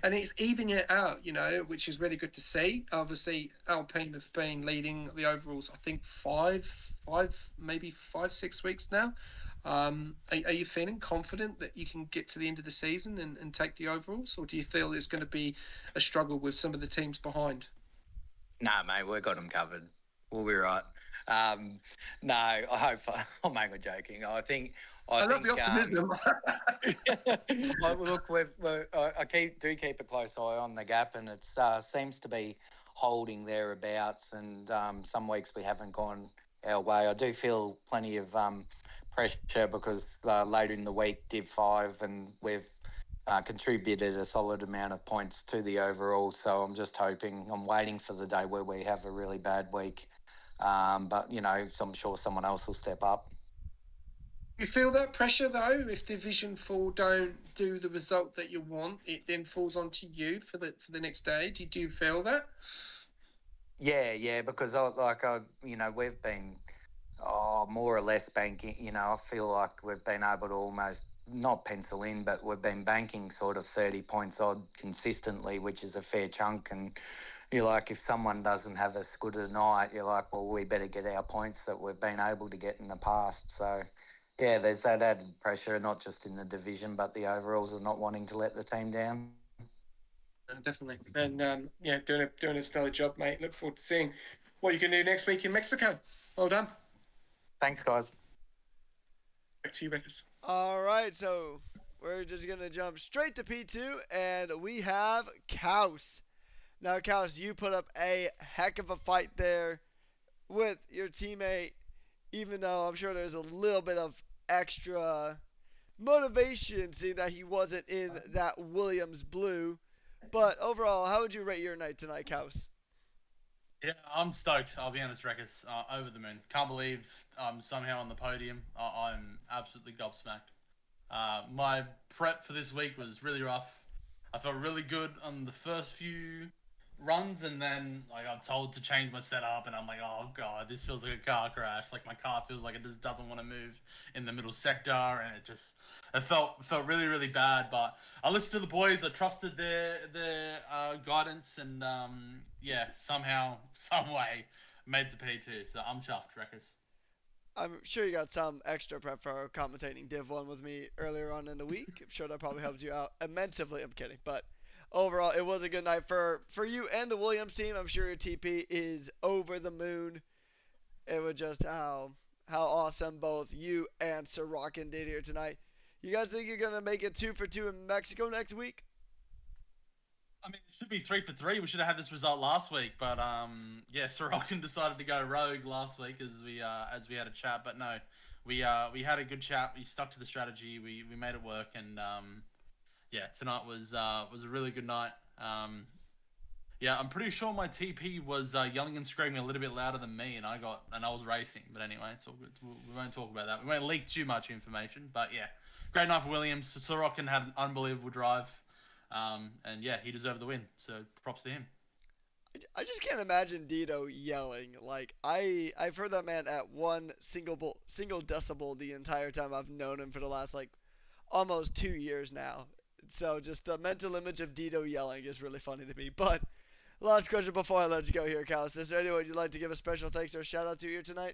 and it's evening it out, which is really good to see. Obviously, Alpine have been leading the overalls, I think, 6 weeks now. Are you feeling confident that you can get to the end of the season and take the overalls, or do you feel there's going to be a struggle with some of the teams behind? Nah, mate, we've got them covered. We'll be right. No, I hope I'm only joking. I love the optimism. Look, I keep a close eye on the gap, and it seems to be holding thereabouts. And some weeks we haven't gone our way. I do feel plenty of pressure because later in the week, Div5, and we've contributed a solid amount of points to the overall. So I'm just hoping. I'm waiting for the day where we have a really bad week. But so I'm sure someone else will step up. You feel that pressure though? If Division 4 don't do the result that you want, it then falls onto you for the next day. Do you feel that? Yeah, because we've been more or less banking. I feel like we've been able to almost not pencil in, but we've been banking sort of 30 points odd consistently, which is a fair chunk. And you're like, if someone doesn't have as good a night, you're like, well, we better get our points that we've been able to get in the past. So, Yeah, there's that added pressure, not just in the division, but the overalls of not wanting to let the team down. Definitely. And yeah, doing a stellar job, mate. Look forward to seeing what you can do next week in Mexico. Well done. Thanks, guys. Back to you, Beckers. All right, so we're just going to jump straight to P2, and we have Kaus. Now, Kaus, you put up a heck of a fight there with your teammate, even though I'm sure there's a little bit of extra motivation seeing that he wasn't in that Williams blue. But overall, how would you rate your night tonight, Kaus? Yeah, I'm stoked. I'll be honest, Reckers. Over the moon. Can't believe I'm somehow on the podium. I'm absolutely gobsmacked. My prep for this week was really rough. I felt really good on the first few runs, and then like I'm told to change my setup, and I'm like, oh god, this feels like a car crash. Like my car feels like it just doesn't want to move in the middle sector, and it felt really really bad. But I listened to the boys. I trusted their guidance, and yeah, somehow some way made it to P2. So I'm chuffed, Wreckers. I'm sure you got some extra prep for commentating Div1 with me earlier on in the week. I'm sure that probably helped you out immensely. I'm kidding, but overall, it was a good night for you and the Williams team. I'm sure your TP is over the moon. It was just how awesome both you and Sorokin did here tonight. You guys think you're gonna make it 2 for 2 in Mexico next week? I mean, it should be 3 for 3. We should have had this result last week, but yeah, Sorokin decided to go rogue last week as we had a chat. But no, we had a good chat. We stuck to the strategy. We made it work, and yeah, tonight was a really good night. Yeah, I'm pretty sure my TP was yelling and screaming a little bit louder than me, and I was racing. But anyway, it's all good. We won't talk about that. We won't leak too much information. But yeah, great night for Williams. Sorokin had an unbelievable drive. And yeah, he deserved the win. So props to him. I just can't imagine Dito yelling. Like I've heard that man at one single decibel the entire time I've known him for the last like almost 2 years now. So just the mental image of Dito yelling is really funny to me. But last question before I let you go here, Callis. Is there anyone you'd like to give a special thanks or shout out to here tonight?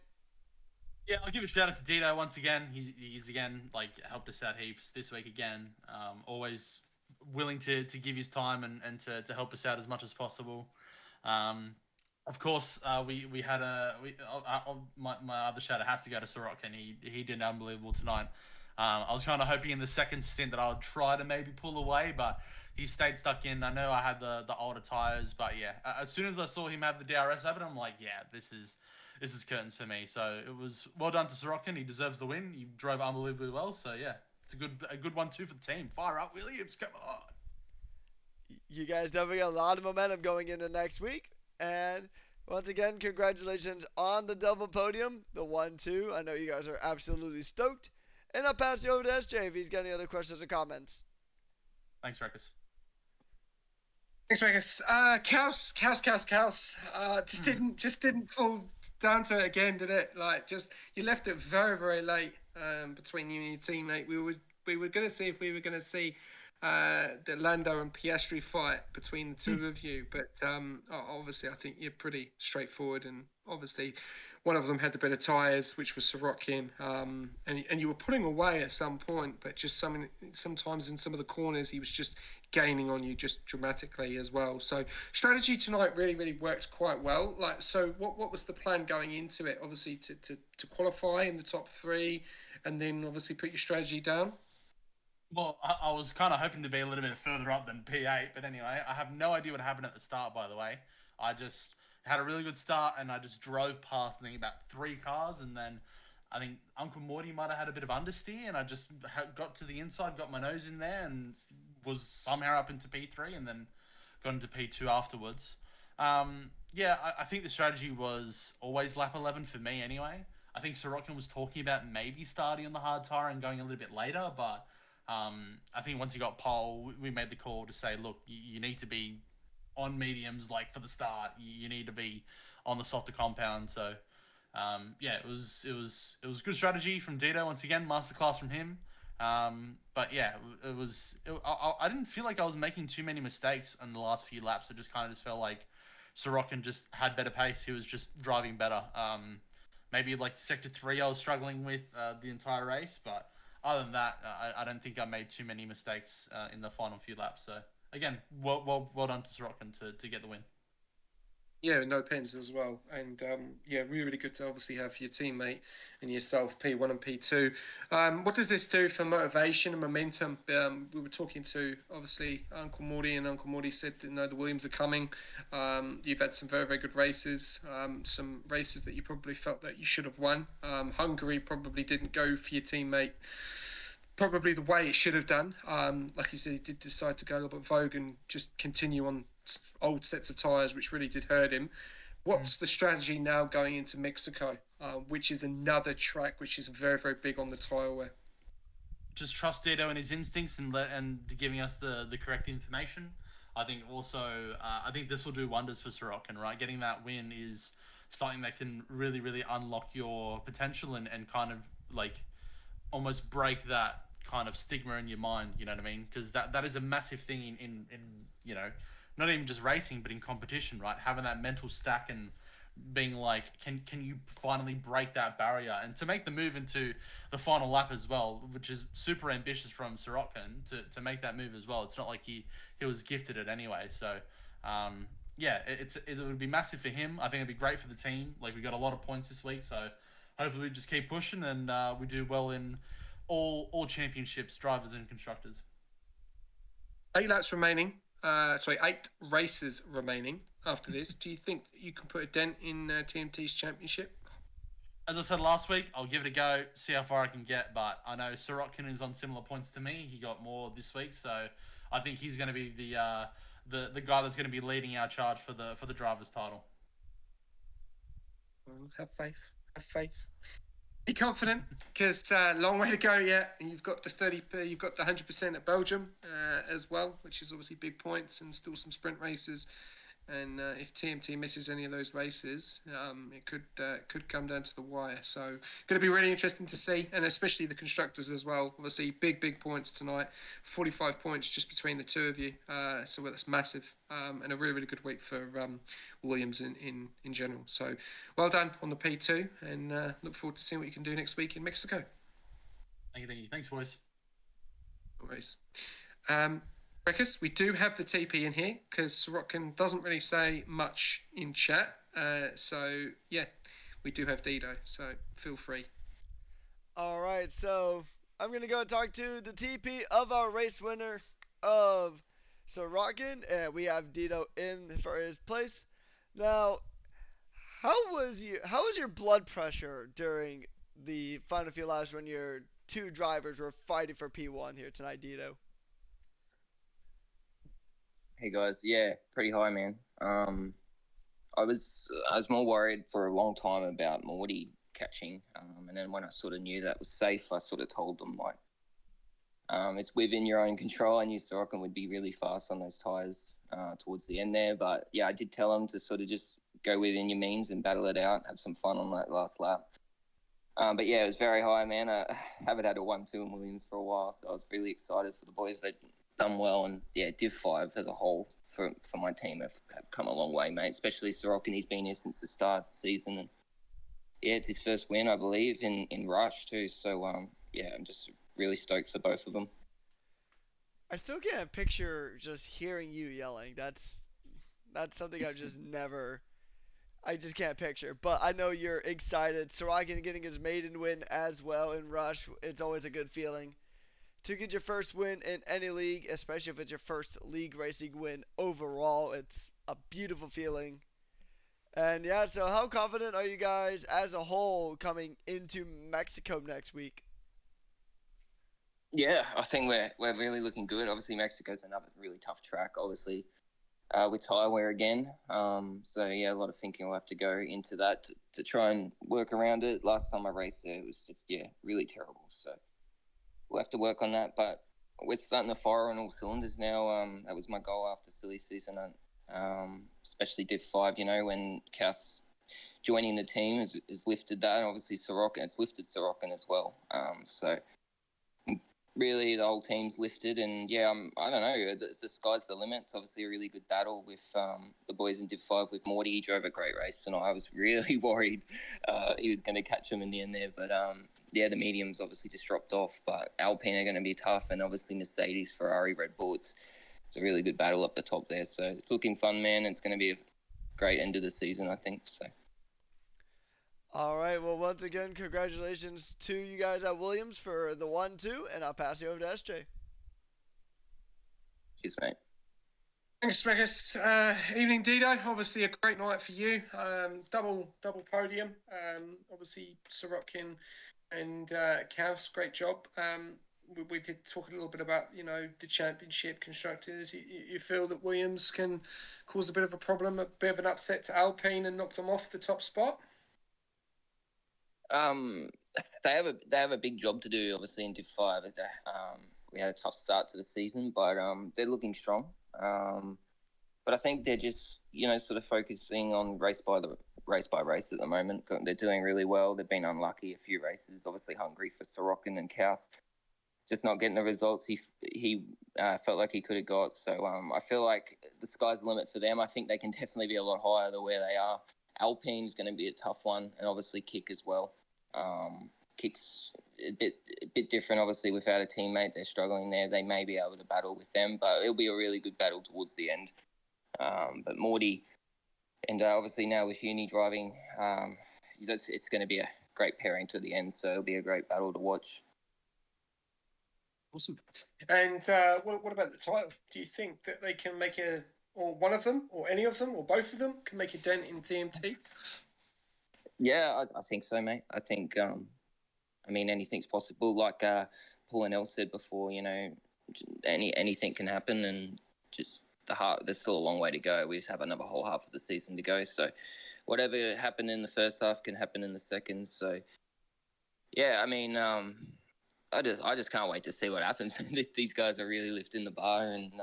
Yeah, I'll give a shout out to Dito once again. He's again like helped us out heaps this week again. Always willing to give his time and to help us out as much as possible. Of course, we had my other shout out has to go to Sorokin. He did unbelievable tonight. I was kind of hoping in the second stint that I would try to maybe pull away, but he stayed stuck in. I know I had the older tires, but yeah, as soon as I saw him have the DRS habit, I'm like, yeah, this is curtains for me. So it was well done to Sorokin. He deserves the win. He drove unbelievably well. So yeah, it's a good 1-2 for the team. Fire up, Williams! Come on. You guys definitely got a lot of momentum going into next week. And once again, congratulations on the double podium, the 1-2. I know you guys are absolutely stoked. And I'll pass you over to SJ if he's got any other questions or comments. Thanks, Rekus. Thanks, Vegas. Cows. Just didn't fall down to it again, did it? Like, just you left it very, very late between you and your teammate. We were gonna see if we were gonna see the Lando and Piastri fight between the two of you, but obviously I think you're pretty straightforward, and obviously one of them had the better tires, which was Sorokin, and you were putting away at some point, but just sometimes in some of the corners he was just gaining on you just dramatically as well. So strategy tonight really worked quite well. Like, so what was the plan going into it? Obviously to qualify in the top three, and then obviously put your strategy down. Well, I was kind of hoping to be a little bit further up than P8, but anyway, I have no idea what happened at the start, by the way. I just had a really good start, and I just drove past, I think, about 3 cars, and then I think Uncle Morty might have had a bit of understeer, and I just got to the inside, got my nose in there, and was somehow up into P3, and then got into P2 afterwards. Yeah, I think the strategy was always lap 11 for me anyway. I think Sorokin was talking about maybe starting on the hard tire and going a little bit later, but I think once he got pole, we made the call to say, look, you need to be on mediums like for the start. You need to be on the softer compound. So yeah, it was good strategy from Dito once again, masterclass from him. But yeah, I didn't feel like I was making too many mistakes in the last few laps. It just kind of felt like Sorokin just had better pace. He was just driving better. Maybe like Sector 3 I was struggling with the entire race, but other than that, I don't think I made too many mistakes in the final few laps. So again, well done to Sorokin to get the win. Yeah, no pens as well, and yeah, really good to obviously have your teammate and yourself P1 and P2. What does this do for motivation and momentum? We were talking to obviously Uncle Morty, and Uncle Morty said that no, the Williams are coming. You've had some very good races, some races that you probably felt that you should have won. Hungary probably didn't go for your teammate probably the way it should have done. Like you said, he did decide to go a little bit vogue and just continue on old sets of tyres, which really did hurt him. What's the strategy now going into Mexico, which is another track which is very big on the tyre wear? Just trust Dito and his instincts and giving us the correct information. I think also I think this will do wonders for Sorokin, right? Getting that win is something that can really unlock your potential and kind of like almost break that kind of stigma in your mind. You know what I mean? Because that is a massive thing in you know, not even just racing but in competition, right? Having that mental stack and being like, can you finally break that barrier and to make the move into the final lap as well, which is super ambitious from Sorokin to make that move as well. It's not like he was gifted it anyway. So yeah, it would be massive for him. I think it'd be great for the team. Like we got a lot of points this week, so hopefully we just keep pushing and we do well in all championships, drivers and constructors. 8 laps remaining. Sorry, 8 races remaining after this. Do you think you can put a dent in TMT's championship? As I said last week, I'll give it a go, see how far I can get. But I know Sorokin is on similar points to me. He got more this week, so I think he's going to be the guy that's going to be leading our charge for the drivers' title. Well, have faith. Have faith. Be confident, because long way to go yet. You've got the 30, you've got the 100% at Belgium as well, which is obviously big points and still some sprint races. And if TMT misses any of those races, it could come down to the wire. So going to be really interesting to see, and especially the constructors as well. Obviously, big points tonight. 45 points just between the two of you. So that's massive, and a really good week for Williams in general. So well done on the P2, and look forward to seeing what you can do next week in Mexico. Thank you. Thanks, boys. Always. Breakers, we do have the TP in here because Sorokin doesn't really say much in chat. So, yeah, we do have Dido, so feel free. All right, so I'm going to go talk to the TP of our race winner of Sorokin, and we have Dido in for his place. Now, how was your blood pressure during the final few laps when your two drivers were fighting for P1 here tonight, Dido? Hey guys, yeah, pretty high, man. I was more worried for a long time about Morty catching, and then when I sort of knew that was safe, I sort of told them like, it's within your own control. I knew Sorokin would be really fast on those tires towards the end there, but yeah, I did tell them to sort of just go within your means and battle it out, have some fun on that last lap. But yeah, it was very high, man. I haven't had a 1-2 in Williams for a while, so I was really excited for the boys. They'd done well, and yeah, Div5 as a whole for my team have come a long way, mate. Especially Sorokin, he's been here since the start of the season, and yeah, it's his first win, I believe, in Rush too. So yeah, I'm just really stoked for both of them. I still can't picture just hearing you yelling. That's something I've just never. I just can't picture. But I know you're excited. Sorokin getting his maiden win as well in Rush. It's always a good feeling to get your first win in any league, especially if it's your first league racing win overall. It's a beautiful feeling. And yeah, so how confident are you guys as a whole coming into Mexico next week? Yeah, I think we're really looking good. Obviously, Mexico's another really tough track. Obviously, with tire wear again. So yeah, a lot of thinking will have to go into that to try and work around it. Last time I raced there, it was just really terrible. So we'll have to work on that. But we're starting to fire on all cylinders now. That was my goal after silly season, especially Div5. You know, when Cass joining the team has lifted that. Obviously, Sorokin, it's lifted Sorokin as well. So really the whole team's lifted, and yeah, I don't know, the sky's the limit. It's obviously a really good battle with the boys in Div5 with Morty. He drove a great race tonight. I was really worried he was going to catch him in the end there, but yeah, the mediums obviously just dropped off, but Alpine are going to be tough, and obviously Mercedes, Ferrari, Red Bull. It's a really good battle up the top there, so it's looking fun, man. It's going to be a great end of the season, I think. So. All right. Well, once again, congratulations to you guys at Williams for the 1-2, and I'll pass you over to SJ. Cheers, mate. Thanks, Regis. Evening, Dido. Obviously, a great night for you. Double podium. Obviously, Sorokin and Kaus, great job. We did talk a little bit about, the championship constructors. You feel that Williams can cause a bit of a problem, a bit of an upset to Alpine and knock them off the top spot? They have a big job to do, obviously, in Div5. We had a tough start to the season, but they're looking strong. But I think they're just sort of focusing on race by race at the moment. They're doing really well. They've been unlucky a few races. Obviously hungry for Sorokin and Kaus, just not getting the results he felt like he could have got. So I feel like the sky's the limit for them. I think they can definitely be a lot higher than where they are. Alpine's going to be a tough one, and obviously Kick as well. Kick's a bit different, obviously, without a teammate. They're struggling there. They may be able to battle with them, but it'll be a really good battle towards the end. But Morty, and obviously now with Uni driving, it's going to be a great pairing to the end, so it'll be a great battle to watch. Awesome. And what about the title? Do you think that they can make or one of them, or any of them, or both of them can make a dent in TMT? Yeah, I think so, mate. I think, anything's possible. Like Paul and El said before, anything can happen, and just there's still a long way to go. We just have another whole half of the season to go. So whatever happened in the first half can happen in the second. So yeah, I just can't wait to see what happens. These guys are really lifting the bar, and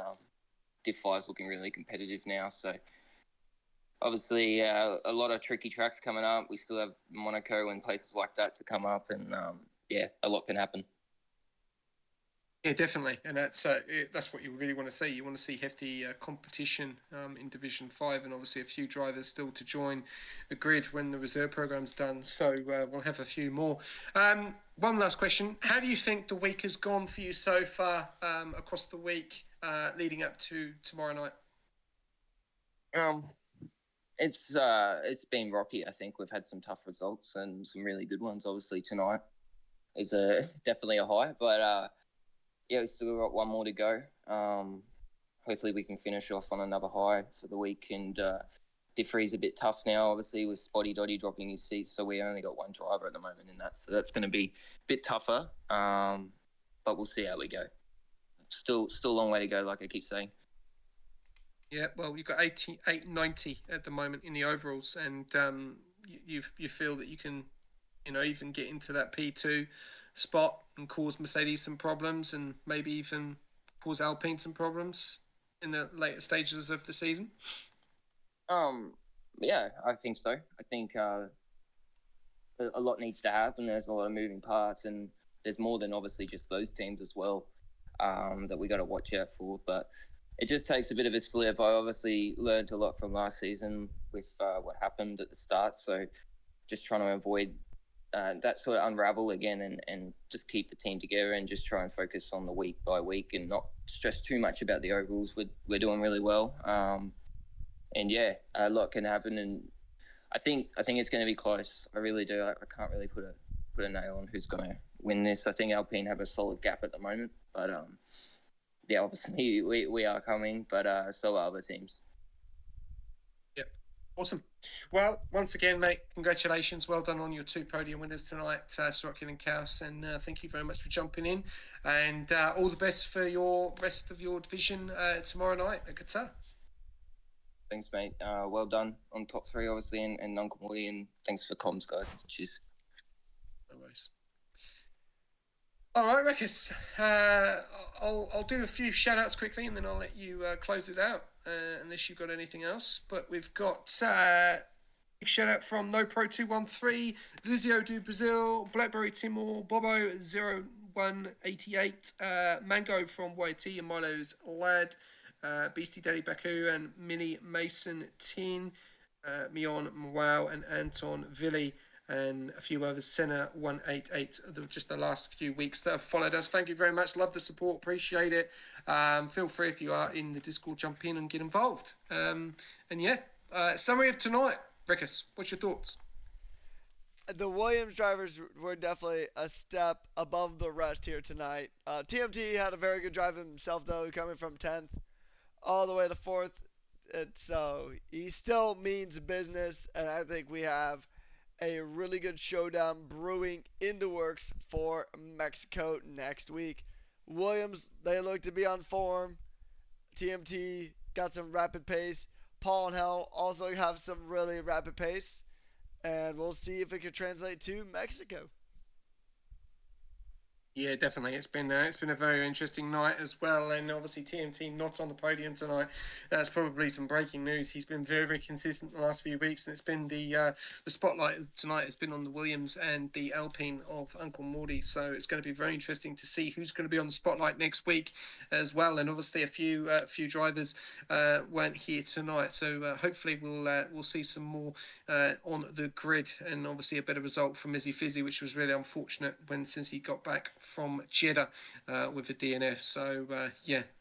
Div5's looking really competitive now. So obviously a lot of tricky tracks coming up. We still have Monaco and places like that to come up, and a lot can happen. Yeah, definitely, and that's what you really want to see. You want to see hefty competition in Division 5, and obviously a few drivers still to join the grid when the reserve program's done. So we'll have a few more. One last question: how do you think the week has gone for you so far across the week leading up to tomorrow night? It's been rocky. I think we've had some tough results and some really good ones. Obviously tonight is definitely a high, but. Yeah, we've still got one more to go. Hopefully we can finish off on another high for the week. And Div3 is a bit tough now, obviously, with Spotty Dotty dropping his seat. So we only got one driver at the moment in that. So that's going to be a bit tougher. But we'll see how we go. Still a long way to go, like I keep saying. Yeah, well, you've got 890 at the moment in the overalls. And you feel that you can, even get into that P2 spot and cause Mercedes some problems, and maybe even cause Alpine some problems in the later stages of the season? Yeah, I think so. I think a lot needs to happen. There's a lot of moving parts, and there's more than obviously just those teams as well that we got to watch out for. But it just takes a bit of a slip. I obviously learned a lot from last season with what happened at the start, so just trying to avoid that sort of unravel again, and just keep the team together and just try and focus on the week by week and not stress too much about the overalls. We're doing really well, and yeah, a lot can happen, and I think it's going to be close. I really do. I can't really put a nail on who's going to win this. I think Alpine have a solid gap at the moment, but yeah, obviously we are coming, but so are other teams. Yep. Awesome. Well, once again, mate, congratulations. Well done on your 2 podium winners tonight, Sorokin and Kaus, and thank you very much for jumping in. And all the best for your rest of your division tomorrow night at Qatar. Thanks, mate. Well done on top 3, obviously, and Uncle Morty, and thanks for comms, guys. Cheers. No worries. All right, Rekus. I'll do a few shout-outs quickly, and then I'll let you close it out, unless you've got anything else. But we've got big shout-out from NoPro213, Vizio do Brazil, Blackberry Timor, Bobo 188. Mango from YT and Milo's Lad. Beastie Daddy Baku and Mini Mason 10. Mion Mwao and Anton Villi. And a few others, Senna 188, just the last few weeks that have followed us. Thank you very much. Love the support. Appreciate it. Feel free, if you are in the Discord, jump in and get involved. And yeah, summary of tonight. Rickus, what's your thoughts? The Williams drivers were definitely a step above the rest here tonight. TMT had a very good drive himself, though, coming from 10th all the way to 4th. So he still means business, and I think we have a really good showdown brewing in the works for Mexico next week. Williams, they look to be on form. TMT got some rapid pace. Paul and Hell also have some really rapid pace. And we'll see if it can translate to Mexico. Yeah, definitely. It's been a very interesting night as well, and obviously TMT not on the podium tonight. That's probably some breaking news. He's been very, very consistent the last few weeks, and it's been the spotlight tonight has been on the Williams and the Alpine of Uncle Morty. So it's going to be very interesting to see who's going to be on the spotlight next week as well. And obviously a few drivers weren't here tonight, so hopefully we'll see some more on the grid, and obviously a better result from Izzy Fizzy, which was really unfortunate since he got back from Jeddah with the DNF. So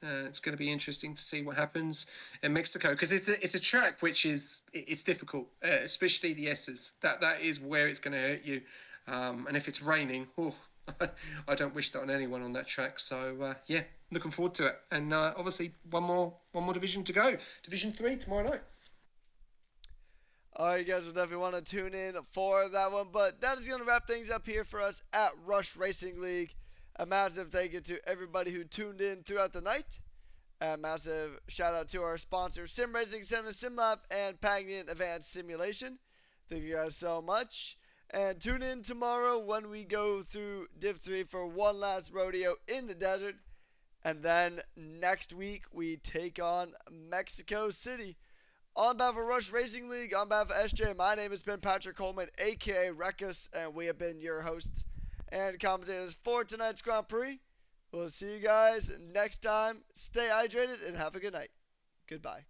it's going to be interesting to see what happens in Mexico, because it's a track which it's difficult, especially the S's. That is where it's going to hurt you, and if it's raining, I don't wish that on anyone on that track. So looking forward to it, and obviously one more division to go, Division 3 tomorrow night. Alright, you guys will definitely want to tune in for that one. But that is going to wrap things up here for us at Rush Racing League. A massive thank you to everybody who tuned in throughout the night. A massive shout out to our sponsors, Sim Racing Center, SimLab, and Pagnian Advanced Simulation. Thank you guys so much. And tune in tomorrow when we go through Div5 for one last rodeo in the desert. And then next week we take on Mexico City. On behalf of Rush Racing League, on behalf of SJ, my name has been Patrick Coleman, aka Rekus, and we have been your hosts and commentators for tonight's Grand Prix. We'll see you guys next time. Stay hydrated and have a good night. Goodbye.